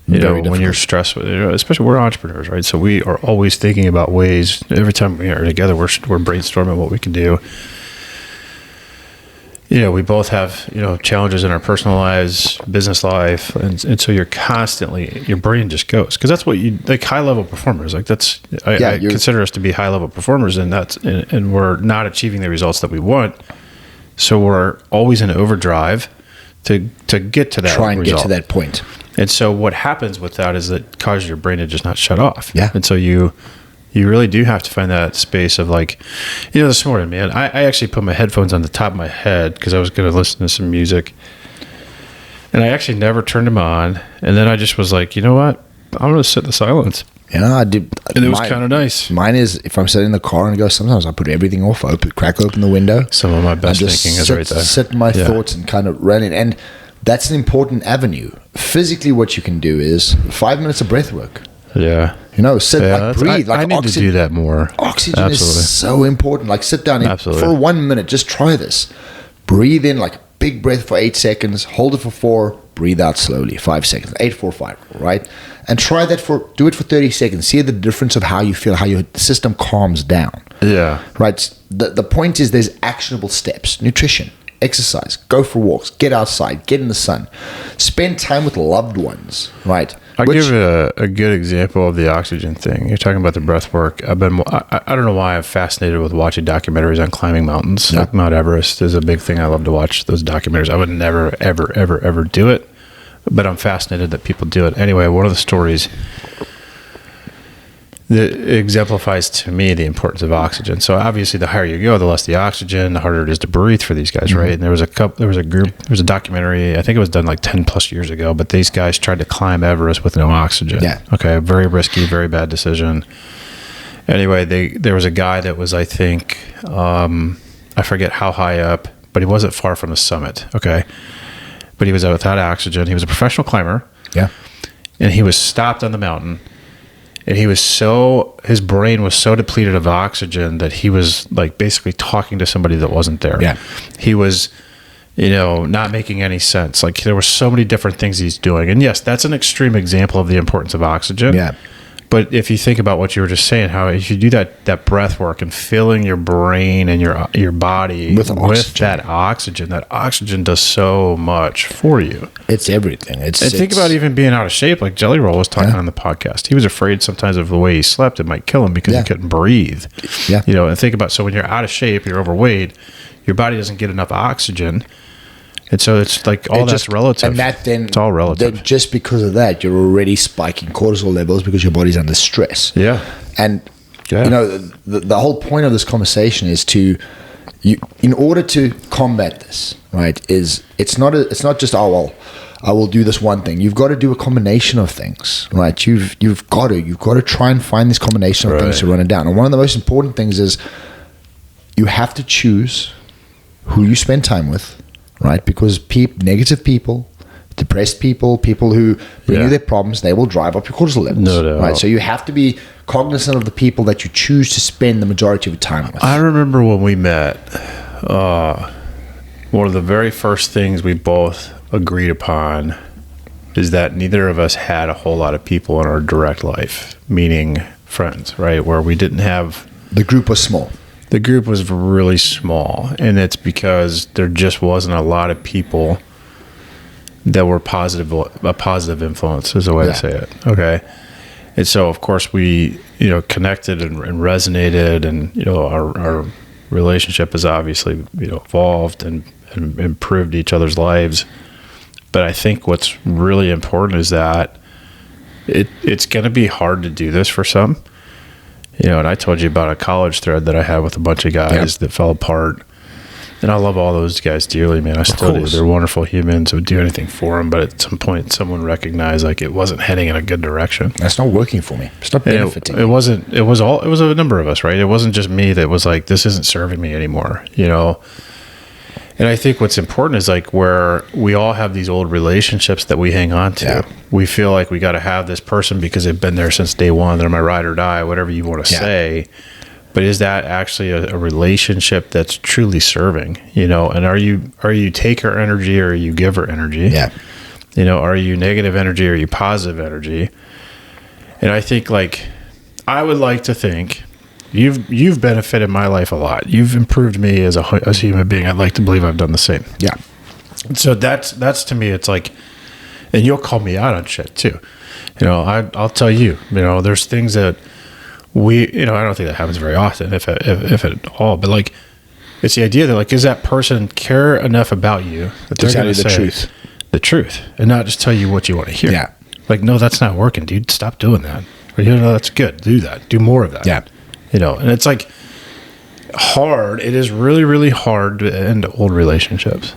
When you're stressed, especially we're entrepreneurs, right? So we are always thinking about ways. Every time we are together, we're brainstorming what we can do. We both have, challenges in our personal lives, business life. And so you're constantly, your brain just goes. Because that's what like high level performers, like I consider us to be high level performers, and and we're not achieving the results that we want. So we're always in overdrive to get to that Try and result. get to that point. And so what happens with that is it causes your brain to just not shut off. Yeah. And so you really do have to find that space of like, this morning, man, I actually put my headphones on the top of my head because I was going to listen to some music. And I actually never turned them on. And then I just was like, you know what? I'm going to sit in the silence. Yeah, I do. And it was kind of nice. Mine is, if I'm sitting in the car and go, sometimes I put everything off, crack open the window. Some of my best thinking is right there. Sit in my thoughts and kind of run in. And that's an important avenue. Physically, what you can do is 5 minutes of breath work. Yeah. Sit, breathe. I need to do that more. Oxygen is so important. Like, sit down for 1 minute. Just try this. Breathe in like a big breath for 8 seconds. Hold it for 4. Breathe out slowly. 5 seconds. 8, 4, 5. Right? And try that do it for 30 seconds. See the difference of how you feel, how your system calms down. Yeah. Right? The point is there's actionable steps. Nutrition. Exercise, go for walks, get outside, get in the sun, spend time with loved ones, right? I'll give a good example of the oxygen thing. You're talking about the breath work. I don't know why I'm fascinated with watching documentaries on climbing mountains. Yeah. Like Mount Everest is a big thing. I love to watch those documentaries. I would never, ever, ever, ever do it, but I'm fascinated that people do it. Anyway, one of the stories that exemplifies to me the importance of oxygen. So obviously, the higher you go, the less the oxygen, the harder it is to breathe for these guys, right? And there was a documentary. I think it was done like 10 plus years ago. But these guys tried to climb Everest with no oxygen. Yeah. Okay. Very risky, very bad decision. Anyway, there was a guy that was, I think, I forget how high up, but he wasn't far from the summit. Okay. But he was without oxygen. He was a professional climber. Yeah. And he was stopped on the mountain. And his brain was so depleted of oxygen that he was like basically talking to somebody that wasn't there. Yeah. He was, not making any sense. Like, there were so many different things he's doing. And yes, that's an extreme example of the importance of oxygen. Yeah. But if you think about what you were just saying, how if you do that breath work and filling your brain and your body with that oxygen does so much for you. It's everything. Think about even being out of shape, like Jelly Roll was talking on the podcast. He was afraid sometimes of the way he slept, it might kill him because he couldn't breathe. Yeah. And think about, so when you're out of shape, you're overweight, your body doesn't get enough oxygen. And so it's like that's relative. And it's all relative. Then just because of that, you're already spiking cortisol levels because your body's under stress. Yeah. And the whole point of this conversation is in order to combat this, right? It's not just I will do this one thing. You've got to do a combination of things, right? You've got to try and find this combination of things to run it down. And one of the most important things is you have to choose who you spend time with. Right, because negative people, depressed people who bring you their problems, they will drive up your cortisol levels. No doubt. Right, so you have to be cognizant of the people that you choose to spend the majority of your time with. I remember when we met, one of the very first things we both agreed upon is that neither of us had a whole lot of people in our direct life, meaning friends, right, where we didn't have... The group was small. The group was really small, and it's because there just wasn't a lot of people that were a positive influence is the way to say it. Okay. And so, of course, we, connected and resonated, and, our relationship has obviously, evolved and improved each other's lives. But I think what's really important is that it's going to be hard to do this for some. And I told you about a college thread that I had with a bunch of guys that fell apart. And I love all those guys dearly, man. I still do. They're wonderful humans. I would do anything for them. But at some point, someone recognized like it wasn't heading in a good direction. That's not working for me. It's not benefiting. It wasn't. It was a number of us, right? It wasn't just me that was like, this isn't serving me anymore, And I think what's important is like where we all have these old relationships that we hang on to. Yeah. We feel like we got to have this person because they've been there since day one. They're my ride or die, whatever you want to say. But is that actually a relationship that's truly serving? And are you taker energy or are you giver energy? Yeah. Are you negative energy or are you positive energy? And I think, like, I would like to think you've benefited my life a lot. You've improved me as a human being. I'd like to believe I've done the same. Yeah. So that's to me, it's like, and you'll call me out on shit too. I'll tell you, there's things that I don't think that happens very often, if at all, but like, it's the idea that, like, does that person care enough about you that they're going to say the truth and not just tell you what you want to hear? Yeah. Like, no, that's not working, dude. Stop doing that. Or, that's good. Do that. Do more of that. Yeah. And it's like hard. It is really, really hard to end old relationships.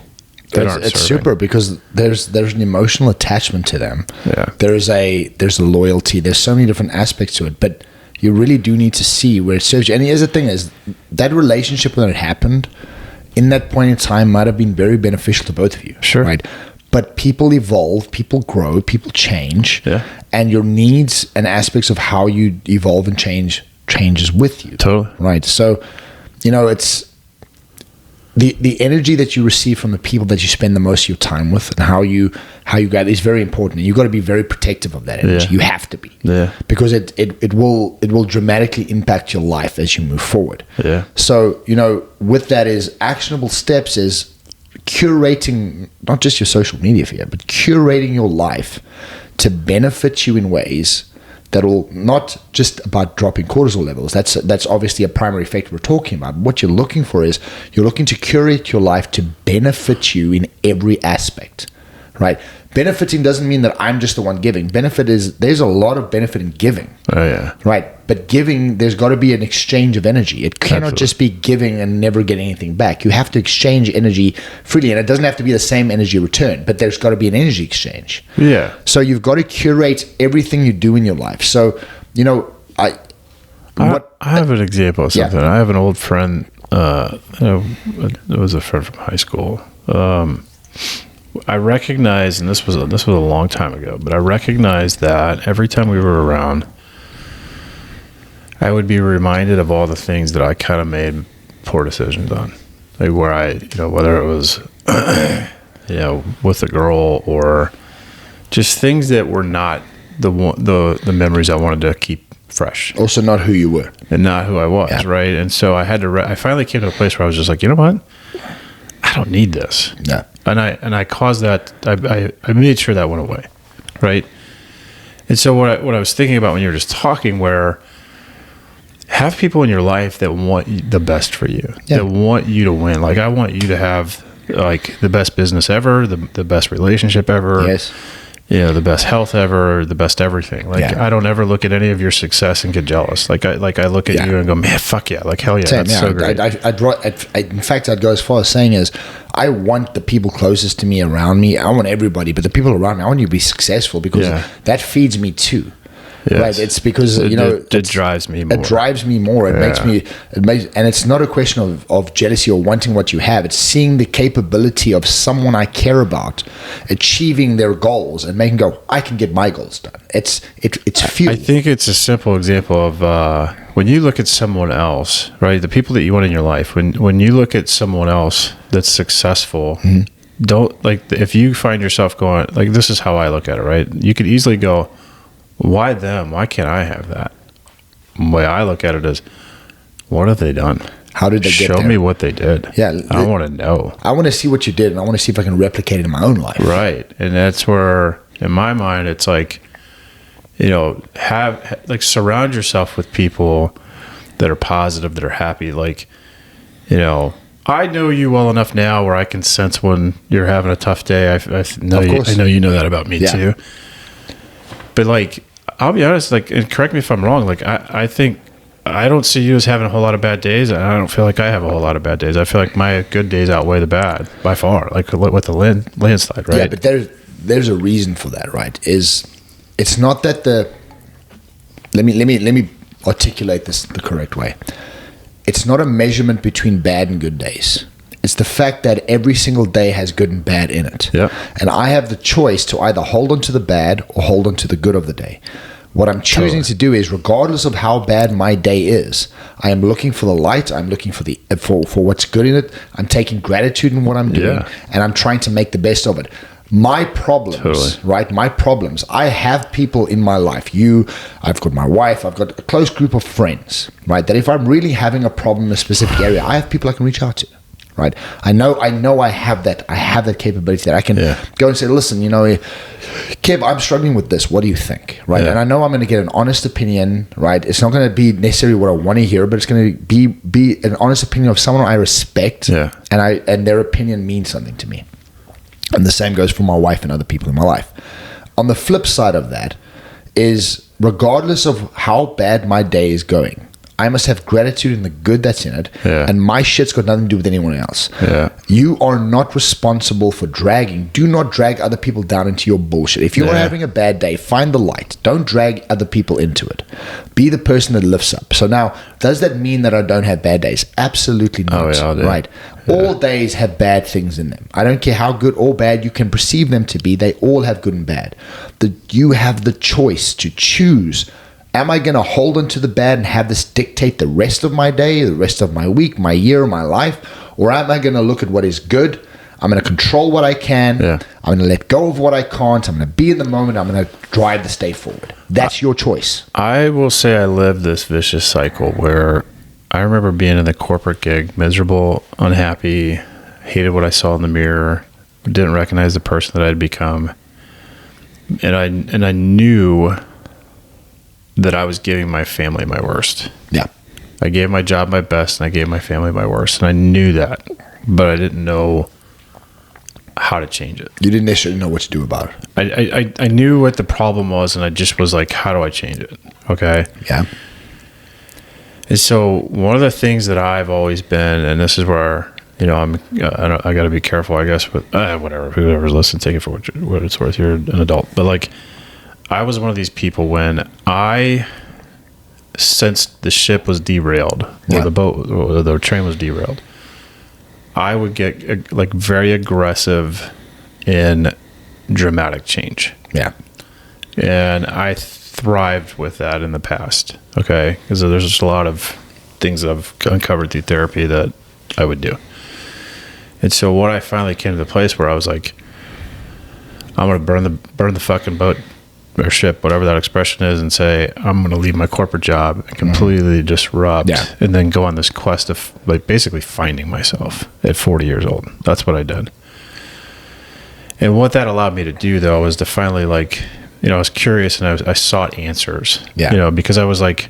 It's super, because there's an emotional attachment to them. Yeah. There's a loyalty. There's so many different aspects to it, but you really do need to see where it serves you. And here's the thing: is that relationship, when it happened, in that point in time, might have been very beneficial to both of you. Sure. Right. But people evolve, people grow, people change, and your needs and aspects of how you evolve and changes with you. Totally. Right. So, it's the energy that you receive from the people that you spend the most of your time with, and how you get is very important. And you've got to be very protective of that energy. Yeah. You have to be. Yeah. Because it will dramatically impact your life as you move forward. Yeah. So, with that is actionable steps is curating not just your social media feed, but curating your life to benefit you in ways that will not just about dropping cortisol levels. That's obviously a primary factor we're talking about. What you're looking for is you're looking to curate your life to benefit you in every aspect, right? Benefiting doesn't mean that I'm just the one giving. There's a lot of benefit in giving. Oh, yeah. Right. But giving, there's got to be an exchange of energy. It cannot just be giving and never getting anything back. You have to exchange energy freely, and it doesn't have to be the same energy return, but there's got to be an energy exchange. Yeah. So you've got to curate everything you do in your life. So, I have an example of something. Yeah. I have an old friend, it was a friend from high school. I recognized, and this was a long time ago, but I recognized that every time we were around, I would be reminded of all the things that I kind of made poor decisions on, like where I, whether it was, with a girl or just things that were not the memories I wanted to keep fresh. Also not who you were. And not who I was, right? And so I had to, I finally came to a place where I was just like, you know what? I don't need this. Yeah. And I caused that, I made sure that went away, right? And so what I was thinking about when you were just talking, where have people in your life that want the best for you, that want you to win. Like, I want you to have, like, the best business ever, the best relationship ever. Yes. The best health ever, the best everything. Like, I don't ever look at any of your success and get jealous. Like I look at you and go, man, fuck yeah. Like, hell yeah. Same, that's so great. In fact, I'd go as far as saying is, I want the people closest to me around me. I want everybody, but the people around me, I want you to be successful, because that feeds me too. Yes. Right? It's because, it drives me more. It drives me more. It makes me, and it's not a question of jealousy or wanting what you have. It's seeing the capability of someone I care about achieving their goals and making go, I can get my goals done. It's fuel. I think it's a simple example of when you look at someone else, right? The people that you want in your life, when you look at someone else that's successful, don't, like, if you find yourself going, like, this is how I look at it, right? You could easily go, why them? Why can't I have that? The way I look at it is, what have they done? How did they get there? Show me what they did. Yeah. I want to know. I want to see what you did, and I want to see if I can replicate it in my own life. Right. And that's where, in my mind, it's like, surround yourself with people that are positive, that are happy. Like, I know you well enough now where I can sense when you're having a tough day. I know you know that about me too. But, like, I'll be honest, like, and correct me if I'm wrong, like, I think I don't see you as having a whole lot of bad days, and I don't feel like I have a whole lot of bad days. I feel like my good days outweigh the bad by far, like with the landslide, right? Yeah, but there's a reason for that, right? It's not that let me articulate this the correct way. It's not a measurement between bad and good days. It's the fact that every single day has good and bad in it. Yeah. And I have the choice to either hold on to the bad or hold on to the good of the day. What I'm choosing to do is, regardless of how bad my day is, I am looking for the light. I'm looking for for what's good in it. I'm taking gratitude in what I'm doing, and I'm trying to make the best of it. My problems, right? My problems. I have people in my life. I've got my wife. I've got a close group of friends, right? That if I'm really having a problem in a specific area, I have people I can reach out to. Right, I know I have that. I have that capability that I can go and say, listen, Kev, I'm struggling with this. What do you think? Right, and I know I'm going to get an honest opinion. Right, it's not going to be necessarily what I want to hear, but it's going to be an honest opinion of someone I respect. Yeah, and their opinion means something to me. And the same goes for my wife and other people in my life. On the flip side of that is, regardless of how bad my day is going, I must have gratitude in the good that's in it, and my shit's got nothing to do with anyone else. You are not responsible for dragging. Do not drag other people down into your bullshit. If you're having a bad day, find the light. Don't drag other people into it. Be the person that lifts up. So now, does that mean that I don't have bad days? Absolutely not. Right? All days have bad things in them. I don't care how good or bad you can perceive them to be. They all have good and bad. You have the choice to choose. Am I going to hold on to the bad and have this dictate the rest of my day, the rest of my week, my year, my life? Or am I going to look at what is good? I'm going to control what I can. I'm going to let go of what I can't. I'm going to be in the moment. I'm going to drive this day forward. That's your choice. I will say I lived this vicious cycle where I remember being in the corporate gig, miserable, unhappy, hated what I saw in the mirror, didn't recognize the person that I'd become. And I knew that I was giving my family my worst. I gave my job my best, and I gave my family my worst, and I knew that, but I didn't know how to change it. You didn't necessarily know what to do about it. I knew what the problem was, and I just was like, how do I change it? Okay. And so one of the things that I've always been, and this is where I got to be careful, I guess, with whatever, whoever's listening, take it for what it's worth. You're an adult, but like, I was one of these people when I sensed the ship was derailed, or the boat, or the train was derailed, I would get like very aggressive in dramatic change. And I thrived with that in the past. Okay, because there's just a lot of things that I've uncovered through therapy that I would do. And so when I finally came to the place where I was like, I'm gonna burn the fucking boat or ship, whatever that expression is, and say, I'm going to leave my corporate job and completely disrupt and then go on this quest of like basically finding myself at 40 years old. That's what I did. And what that allowed me to do, though, was to finally, like, I was curious, and I sought answers, because I was like,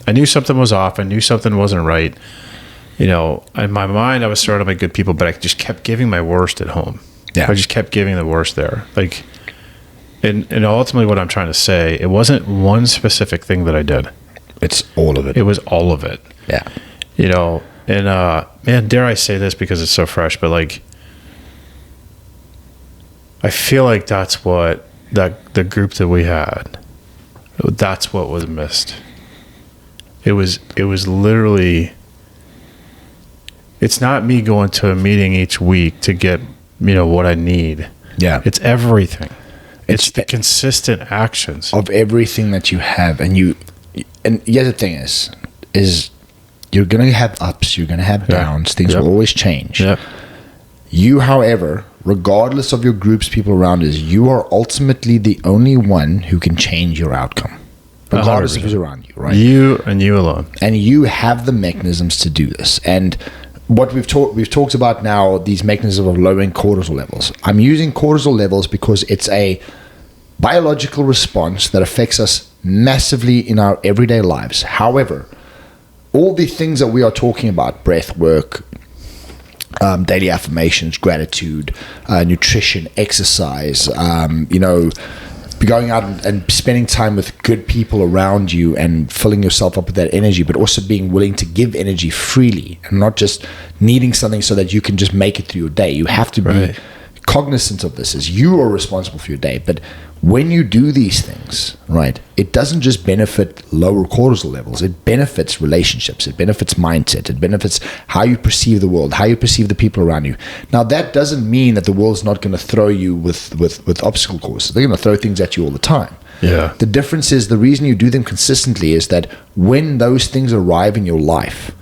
I knew something was off. I knew something wasn't right. In my mind, I was surrounded by good people, but I just kept giving my worst at home. I just kept giving the worst there. Like, And ultimately what I'm trying to say, it wasn't one specific thing that I did. It's all of it. It was all of it. And man, dare I say this because it's so fresh, but like, I feel like that's what the group that we had, that's what was missed. It was literally, it's not me going to a meeting each week to get, what I need. It's everything. It's the consistent actions of everything that you have. And the other thing is you're going to have ups, you're going to have downs. Things will always change. You, however, regardless of your groups, people around us, you are ultimately the only one who can change your outcome, regardless 100%. Of who's around you, right? You and you alone. And you have the mechanisms to do this. And what we've talked about now, these mechanisms of lowering cortisol levels. I'm using cortisol levels because it's a biological response that affects us massively in our everyday lives. However, all the things that we are talking about, breath work, daily affirmations, gratitude, nutrition, exercise, going out and spending time with good people around you and filling yourself up with that energy, but also being willing to give energy freely and not just needing something so that you can just make it through your day. You have to be cognizant of this, as you are responsible for your day. But when you do these things, right, it doesn't just benefit lower cortisol levels. It benefits relationships. It benefits mindset. It benefits how you perceive the world, how you perceive the people around you. Now, that doesn't mean that the world's not going to throw you with obstacle courses. They're going to throw things at you all the time. Yeah. The difference is the reason you do them consistently is that when those things arrive in your life,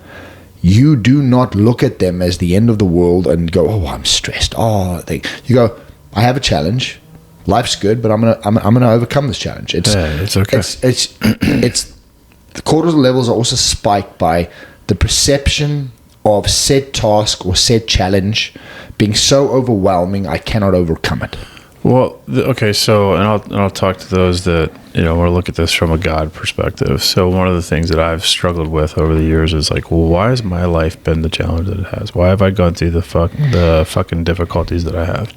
you do not look at them as the end of the world and go, oh, I'm stressed. You go, I have a challenge. Life's good, but I'm gonna overcome this challenge. It's okay. It's the cortisol levels are also spiked by the perception of said task or said challenge being so overwhelming I cannot overcome it. Well, okay, so and I'll talk to those that want to look at this from a God perspective. So one of the things that I've struggled with over the years is like, well, why has my life been the challenge that it has? Why have I gone through the fucking difficulties that I have?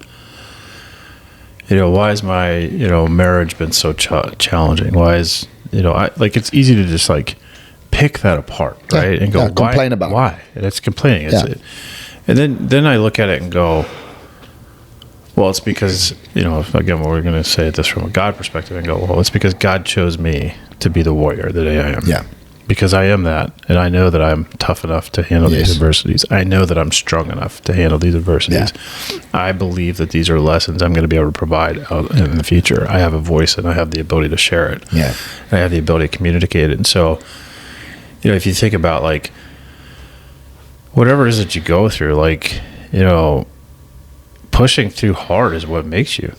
Why has my marriage been so challenging? Why is it's easy to just like pick that apart, right? And go complain about why? And it's complaining. Yeah. And then I look at it and go, well, it's because, again, we're going to say this from a God perspective and go, well, it's because God chose me to be the warrior that I am. Yeah. Because I am that, and I know that I'm tough enough to handle these adversities. I know that I'm strong enough to handle these adversities. Yeah. I believe that these are lessons I'm going to be able to provide out in the future. I have a voice, and I have the ability to share it. Yeah. I have the ability to communicate it. And so, if you think about, like, whatever it is that you go through, like, pushing through hard is what makes you.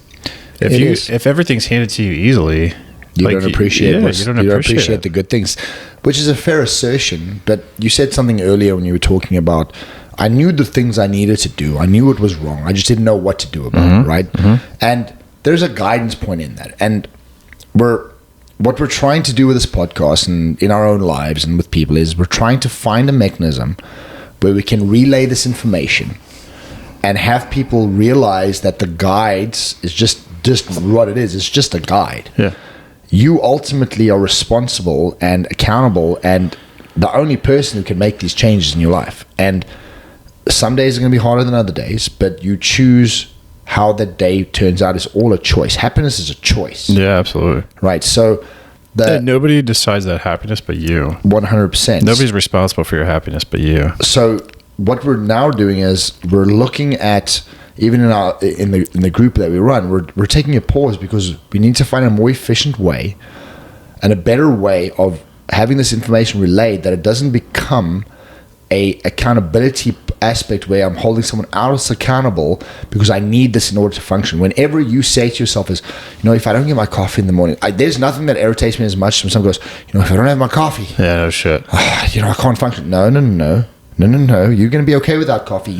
If everything's handed to you easily, you don't appreciate you don't appreciate the good things, which is a fair assertion. But you said something earlier when you were talking about, I knew the things I needed to do. I knew it was wrong. I just didn't know what to do about it, right? Mm-hmm. And there's a guidance point in that. And what we're trying to do with this podcast and in our own lives and with people is we're trying to find a mechanism where we can relay this information and have people realize that the guides is just what it is. It's just a guide. Yeah. You ultimately are responsible and accountable and the only person who can make these changes in your life. And some days are going to be harder than other days, but you choose how that day turns out. Is all a choice. Happiness is a choice. Yeah, absolutely. Right. So nobody decides that happiness but you. 100%. Nobody's responsible for your happiness but you. So what we're now doing is we're looking at, even in the group that we run, we're taking a pause because we need to find a more efficient way and a better way of having this information relayed, that it doesn't become a accountability aspect where I'm holding someone else accountable because I need this in order to function. Whenever you say to yourself is, if I don't get my coffee in the morning, there's nothing that irritates me as much when someone goes, if I don't have my coffee, yeah, no shit, I can't function. No. You're going to be okay without coffee.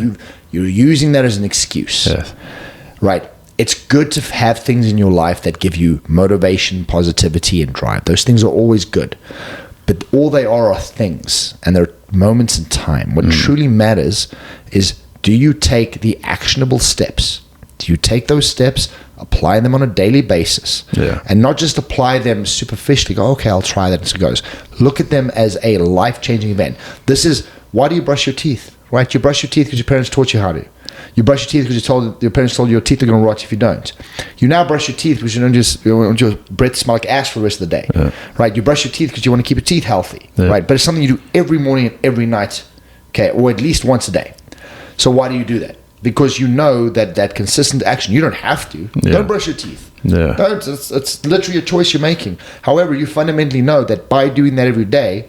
You're using that as an excuse. Yes. Right. It's good to have things in your life that give you motivation, positivity, and drive. Those things are always good. But all they are things, and they're moments in time. What truly matters is, do you take the actionable steps? Do you take those steps, apply them on a daily basis, and not just apply them superficially, go, okay, I'll try that, and so it goes. Look at them as a life-changing event. This is, why do you brush your teeth, right? You brush your teeth because your parents taught you how to. You brush your teeth because your parents told you your teeth are going to rot if you don't. You now brush your teeth because you don't want your breath smell like ash for the rest of the day, right? You brush your teeth because you want to keep your teeth healthy, right? But it's something you do every morning and every night, okay, or at least once a day. So why do you do that? Because you know that consistent action, you don't have to. Don't brush your teeth. Yeah. No, it's literally a choice you're making. However, you fundamentally know that by doing that every day,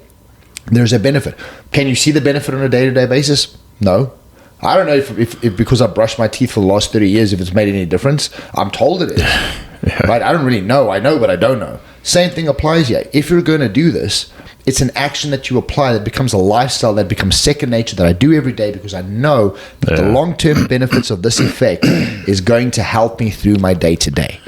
there's a benefit. Can you see the benefit on a day-to-day basis? No. I don't know if because I brushed my teeth for the last 30 years, if it's made any difference. I'm told it is. Right? I don't really know. I know, but I don't know. Same thing applies here. If you're going to do this, it's an action that you apply that becomes a lifestyle, that becomes second nature, that I do every day because I know that the long-term benefits of this effect is going to help me through my day-to-day.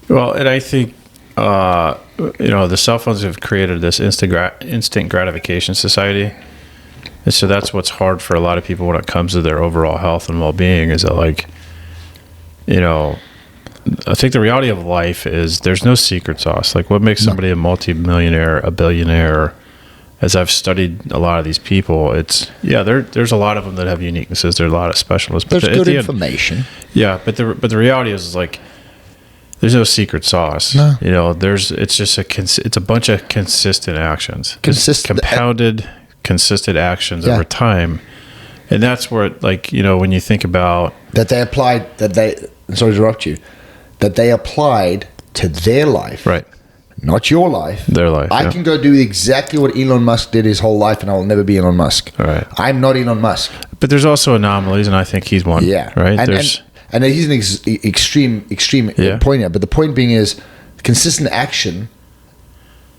Well, and I think, the cell phones have created this instant gratification society. And so that's what's hard for a lot of people when it comes to their overall health and well-being, is that, like, I think the reality of life is there's no secret sauce. Like, what makes somebody a multi-millionaire, a billionaire? As I've studied a lot of these people, it's, there's a lot of them that have uniquenesses. There's a lot of specialists. But there's good information. But the reality is like, There's no secret sauce. No. It's just it's a bunch of consistent actions. Consistent, compounded, consistent actions Yeah. over time. And that's where, when you think about... sorry to interrupt you, that they applied to their life. Right. Not your life. Their life. I can go do exactly what Elon Musk did his whole life, and I will never be Elon Musk. Right. I'm not Elon Musk. But there's also anomalies, and I think he's one. Yeah. Right? And he's an extreme point here. But the point being is consistent action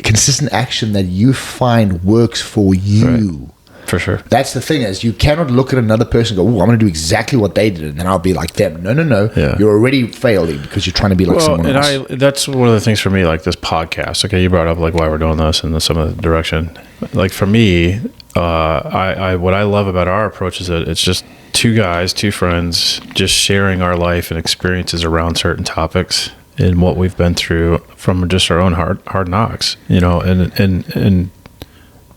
that you find works for you. Right. For sure. That's the thing is you cannot look at another person and go, I'm going to do exactly what they did, and then I'll be like them. No. Yeah. You're already failing because you're trying to be like someone else. That's one of the things for me, like this podcast. Okay, you brought up why we're doing this and some of the direction. Like for me, I what I love about our approach is that it's just two guys, two friends, just sharing our life and experiences around certain topics and what we've been through from just our own hard knocks. And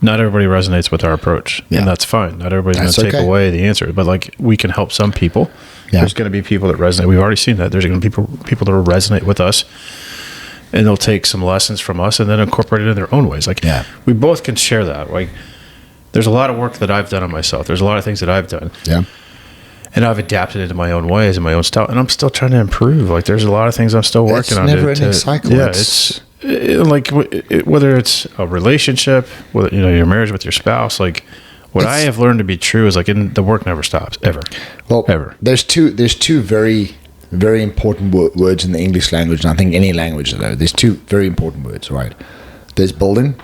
not everybody resonates with our approach, and that's fine. Not everybody's going to take away the answer, but we can help some people. Yeah. There's going to be people that resonate. We've already seen that. There's going to be people that will resonate with us, and they'll take some lessons from us and then incorporate it in their own ways. We both can share that. There's a lot of work that I've done on myself. There's a lot of things that I've done. Yeah. And I've adapted it in my own ways and my own style, and I'm still trying to improve. There's a lot of things I'm still working on. It's never-ending cycle. Yeah, whether it's a relationship, whether your marriage with your spouse, what I have learned to be true is the work never stops ever. Well, ever. There's two very, very important words in the English language, and I think any language though. There's two very important words, right? There's building,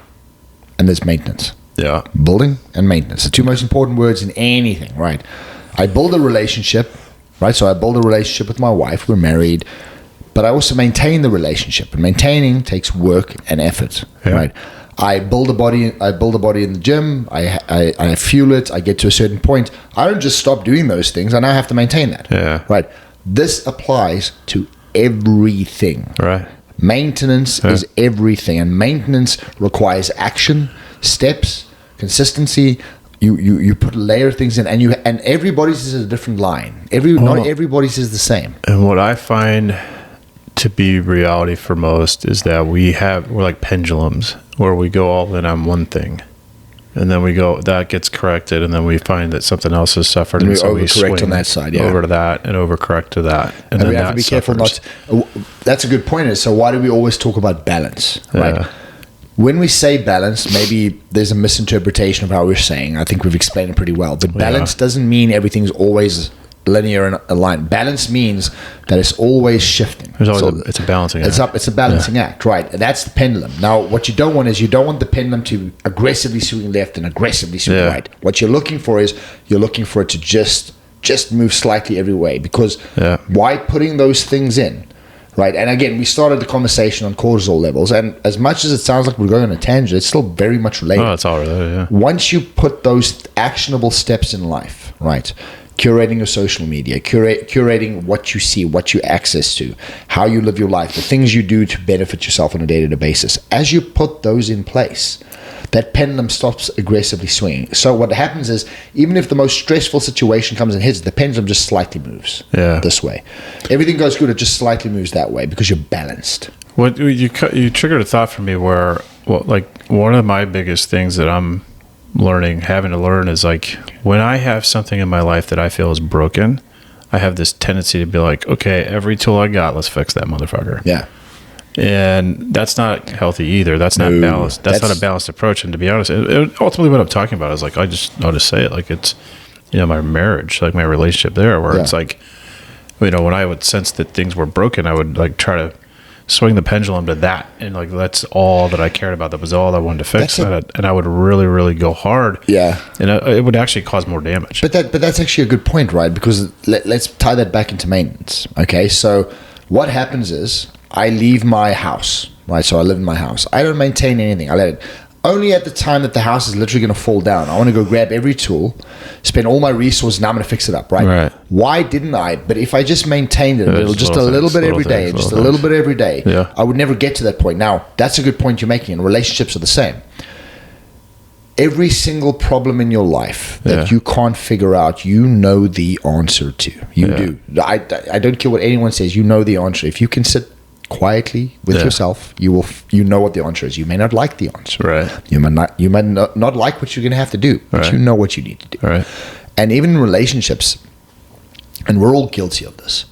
and there's maintenance. Yeah, building and maintenance, the two most important words in anything, right? I build a relationship, right? So I build a relationship with my wife. We're married. But I also maintain the relationship, and maintaining takes work and effort, right? I build a body in the gym. I fuel it. I get to a certain point. I don't just stop doing those things. I now have to maintain that, right? This applies to everything, right? Maintenance is everything, and maintenance requires action, steps, consistency. You put a layer of things in, and everybody's is a different line. Not everybody's is the same. And what I find to be reality for most is that we're like pendulums, where we go all in on one thing, and then that gets corrected, and then we find that something else has suffered, and so we swing on that side, over to that, and overcorrect to that, and then we have to be careful not. That's a good point. So why do we always talk about balance, right? When we say balance, maybe there's a misinterpretation of how we're saying. I think we've explained it pretty well. But balance doesn't mean everything's always linear and aligned. Balance means that it's always shifting. It's a balancing act. It's a balancing act, right? That's the pendulum. Now, what you don't want is the pendulum to aggressively swing left and aggressively swing right. What you're looking for is it to just move slightly every way. Because why putting those things in? Right, and again, we started the conversation on cortisol levels, and as much as it sounds like we're going on a tangent, it's still very much related. Oh, it's all related, yeah. Once you put those actionable steps in life, right, curating your social media, curating what you see, what you access to, how you live your life, the things you do to benefit yourself on a day-to-day basis, as you put those in place, that pendulum stops aggressively swinging. So what happens is, even if the most stressful situation comes and hits, the pendulum just slightly moves this way. Everything goes good, it just slightly moves that way because you're balanced. What you triggered a thought for me where, one of my biggest things that I'm having to learn is when I have something in my life that I feel is broken, I have this tendency to be okay, every tool I got, let's fix that motherfucker. Yeah. And that's not healthy either. That's not balanced. That's not a balanced approach. And to be honest, ultimately what I'm talking about is I'll just say it it's, my marriage, my relationship there, where it's when I would sense that things were broken, I would try to swing the pendulum to that, and that's all that I cared about. That was all I wanted to fix, and I would really, really go hard. Yeah, and it would actually cause more damage. But that's actually a good point, right? Because let's tie that back into maintenance. Okay, so what happens is I leave my house, right? So I live in my house. I don't maintain anything. I let it. Only at the time that the house is literally going to fall down, I want to go grab every tool, spend all my resources, and I'm going to fix it up, right? Why didn't I? But if I just maintained it just a little bit every day, I would never get to that point. Now, that's a good point you're making, and relationships are the same. Every single problem in your life that you can't figure out, you know the answer to. You do. I don't care what anyone says, you know the answer. If you can sit quietly with yourself, you know what the answer is. You may not like the answer. Right. You might not like what you're going to have to do, but you know what you need to do. Right. And even in relationships, and we're all guilty of this,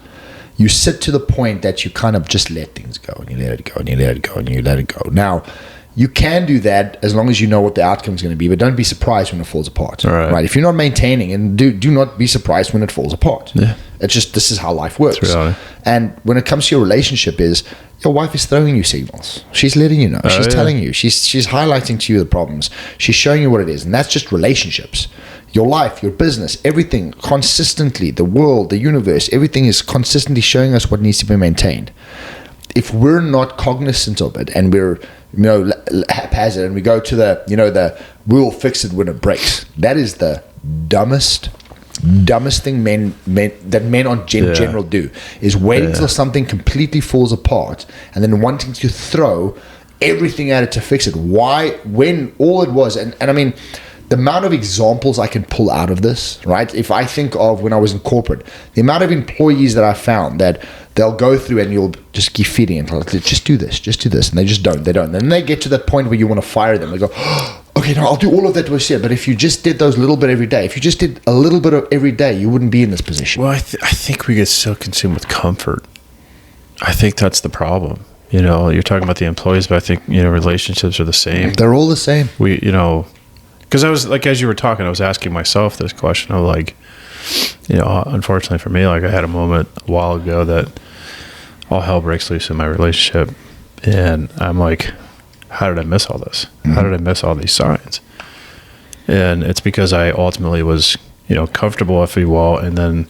you sit to the point that you kind of just let things go, and you let it go, and you let it go, and you let it go. Now, you can do that as long as you know what the outcome is going to be, but don't be surprised when it falls apart. Right? If you're not maintaining, and do not be surprised when it falls apart. Yeah. It's just, this is how life works. It's reality. And when it comes to your relationship, is your wife is throwing you signals. She's letting you know. She's telling you. She's highlighting to you the problems. She's showing you what it is. And that's just relationships. Your life, your business, everything consistently, the world, the universe, everything is consistently showing us what needs to be maintained. If we're not cognizant of it, and we're, haphazard, and we go to the we'll fix it when it breaks, that is the dumbest thing men on general do, is wait until something completely falls apart and then wanting to throw everything at it to fix it. Why, when all it was, and I mean, the amount of examples I can pull out of this, right? If I think of when I was in corporate, the amount of employees that I found that they'll go through and you'll just keep feeding it, like, just do this, and they just don't. And then they get to that point where you want to fire them. They go, okay, no, I'll do all of that with you. But if you just did those little bit every day, if you just did a little bit of every day, you wouldn't be in this position. Well, I think we get so consumed with comfort. I think that's the problem. You're talking about the employees, but I think, relationships are the same. They're all the same. Because I was like, as you were talking, I was asking myself this question of like, unfortunately for me, like I had a moment a while ago that all hell breaks loose in my relationship. And I'm like, how did I miss all this? How did I miss all these signs? And it's because I ultimately was, comfortable, if you will. And then,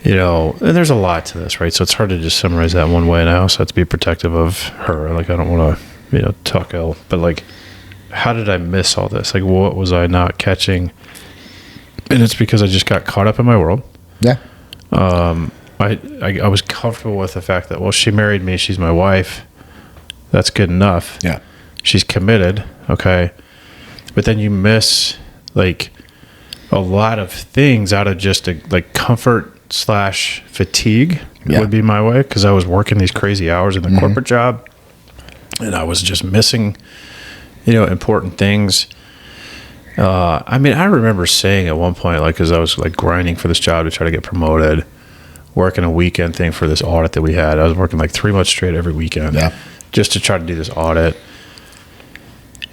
and there's a lot to this, right? So it's hard to just summarize that one way. And I also have to be protective of her. Like, I don't want to, talk ill, but like, how did I miss all this? Like, what was I not catching? And it's because I just got caught up in my world. Yeah. I was comfortable with the fact that, well, she married me. She's my wife. That's good enough. Yeah. She's committed. Okay. But then you miss like a lot of things out of just comfort / fatigue would be my way. Cause I was working these crazy hours in the corporate job, and I was just missing, important things. I remember saying at one point, like, cause I was like grinding for this job to try to get promoted, working a weekend thing for this audit that we had. I was working like 3 months straight every weekend just to try to do this audit.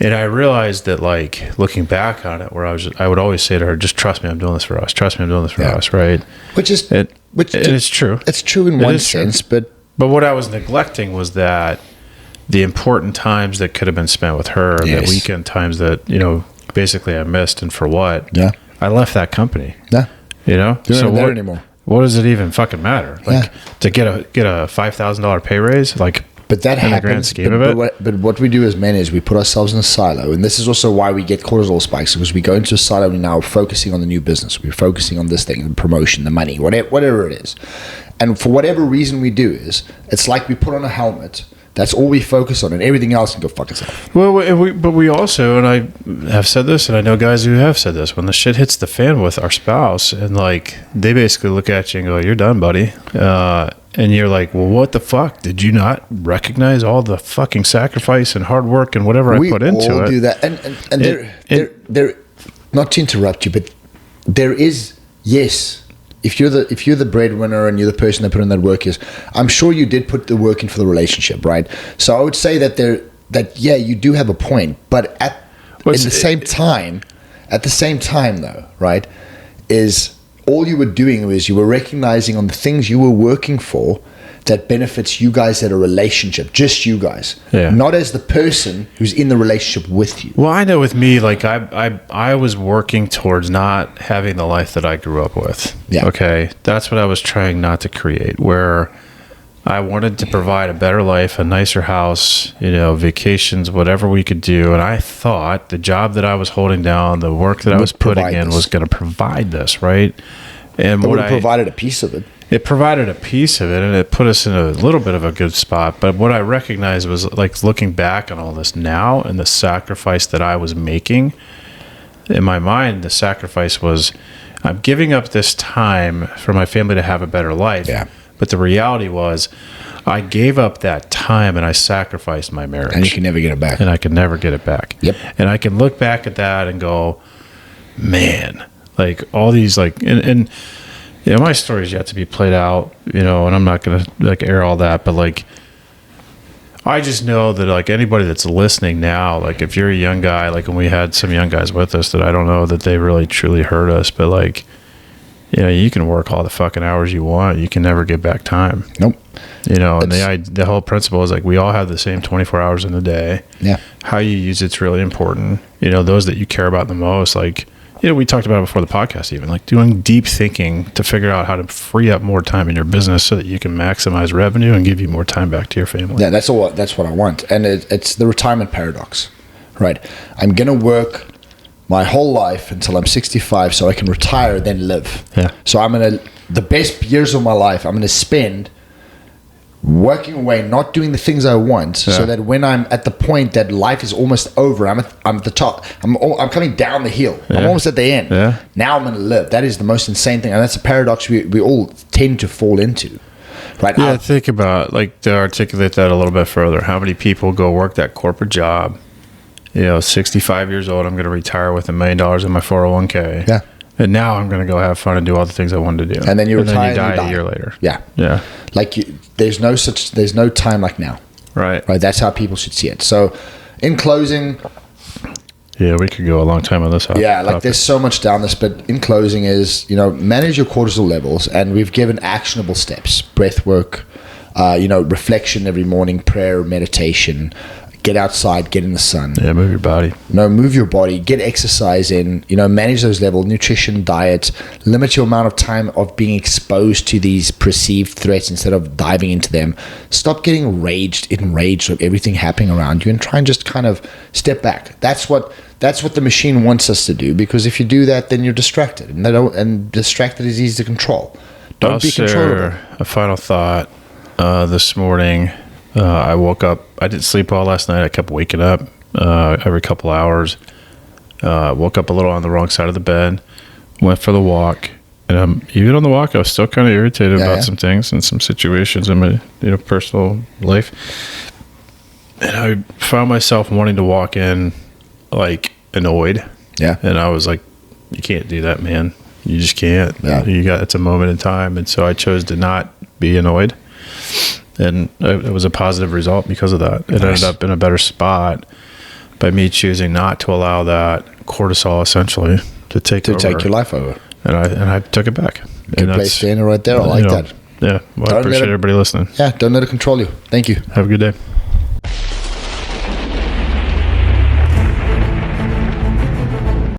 And I realized that, like, looking back on it, where I would always say to her, just trust me, I'm doing this for us. Trust me, I'm doing this for us. Right. Which it's true. It's true in one sense, but what I was neglecting was that the important times that could have been spent with her, the weekend times that, basically I missed, and for what? Yeah. I left that company. Yeah. You're not there anymore. What does it even fucking matter? Like, to get a $5,000 pay raise, like, but that happens. In the grand scheme of it. But what we do as men is we put ourselves in a silo, and this is also why we get cortisol spikes, because we go into a silo and now we're focusing on the new business, we're focusing on this thing, the promotion, the money, whatever it is. And for whatever reason we do is, it's like we put on a helmet. That's all we focus on, and everything else can go fuck itself. Well, but we also, and I have said this, and I know guys who have said this, when the shit hits the fan with our spouse, and like they basically look at you and go, "You're done, buddy," and you're like, "Well, what the fuck? Did you not recognize all the fucking sacrifice and hard work and whatever I put into it?" We all do that, and there. Not to interrupt you, but there is If you're the breadwinner and you're the person that put in that work, I'm sure you did put the work in for the relationship, right? So I would say that you do have a point, but at the same time though, right, is all you were doing was you were recognizing on the things you were working for that benefits you guys at a relationship, just you guys, not as the person who's in the relationship with you. Well, I know with me, like I was working towards not having the life that I grew up with. Yeah. Okay. That's what I was trying not to create, where I wanted to provide a better life, a nicer house, vacations, whatever we could do. And I thought the job that I was holding down, the work that I was putting in was going to provide this, right? And it would have provided a piece of it. It provided a piece of it, and it put us in a little bit of a good spot. But what I recognized was, like, looking back on all this now and the sacrifice that I was making, in my mind, the sacrifice was, I'm giving up this time for my family to have a better life. Yeah. But the reality was, I gave up that time and I sacrificed my marriage. And you can never get it back. And I can never get it back. Yep. And I can look back at that and go, man, like all these like, and you know, my story's yet to be played out, you know, and I'm not going to like air all that, but like, I just know that like anybody that's listening now, like if you're a young guy, like when we had some young guys with us that I don't know that they really truly heard us, but like, you know, you can work all the fucking hours you want. You can never get back time. Nope. You know, and the whole principle is like we all have the same 24 hours in the day. Yeah. How you use it's really important. You know, those that you care about the most, like, you know, we talked about it before the podcast even, like doing deep thinking to figure out how to free up more time in your business so that you can maximize revenue and give you more time back to your family. Yeah, that's what I want. And it's the retirement paradox, right? I'm going to work my whole life until I'm 65 so I can retire, then live. Yeah. So the best years of my life, I'm going to spend working away, not doing the things I want, so that when I'm at the point that life is almost over, I'm at the top. I'm coming down the hill. I'm almost at the end. Yeah. Now I'm going to live. That is the most insane thing, and that's a paradox we all tend to fall into. Right? Yeah, think about, like, to articulate that a little bit further. How many people go work that corporate job? You know, 65 years old, I'm going to retire with $1 million in my 401k. Yeah. And now I'm going to go have fun and do all the things I wanted to do. And then you retire and then you die a a year later. Yeah. Yeah. Like there's no time like now. Right. Right. That's how people should see it. So, in closing, yeah, we could go a long time on this. Yeah, like there's so much down this, but in closing is, you know, manage your cortisol levels, and we've given actionable steps: breath work, you know, reflection every morning, prayer, meditation. Get outside, get in the sun. Yeah, move your body. You know, move your body, get exercise in, you know, manage those levels, nutrition, diet, limit your amount of time of being exposed to these perceived threats instead of diving into them. Stop getting enraged of everything happening around you and try and just kind of step back. That's what the machine wants us to do, because if you do that, then you're distracted. And distracted is easy to control. Don't be controllable. A final thought this morning. I woke up. I didn't sleep well last night. I kept waking up every couple hours. Woke up a little on the wrong side of the bed. Went for the walk, and even on the walk, I was still kind of irritated about some things and some situations in my personal life. And I found myself wanting to walk in like annoyed. Yeah. And I was like, "You can't do that, man. You just can't. Yeah. It's a moment in time." And so I chose to not be annoyed. And it was a positive result because of that. It ended up in a better spot by me choosing not to allow that cortisol essentially to take your life over. And I took it back. Good place to end it right there. I like that. Yeah. Well, I appreciate everybody listening. Yeah. Don't let it control you. Thank you. Have a good day.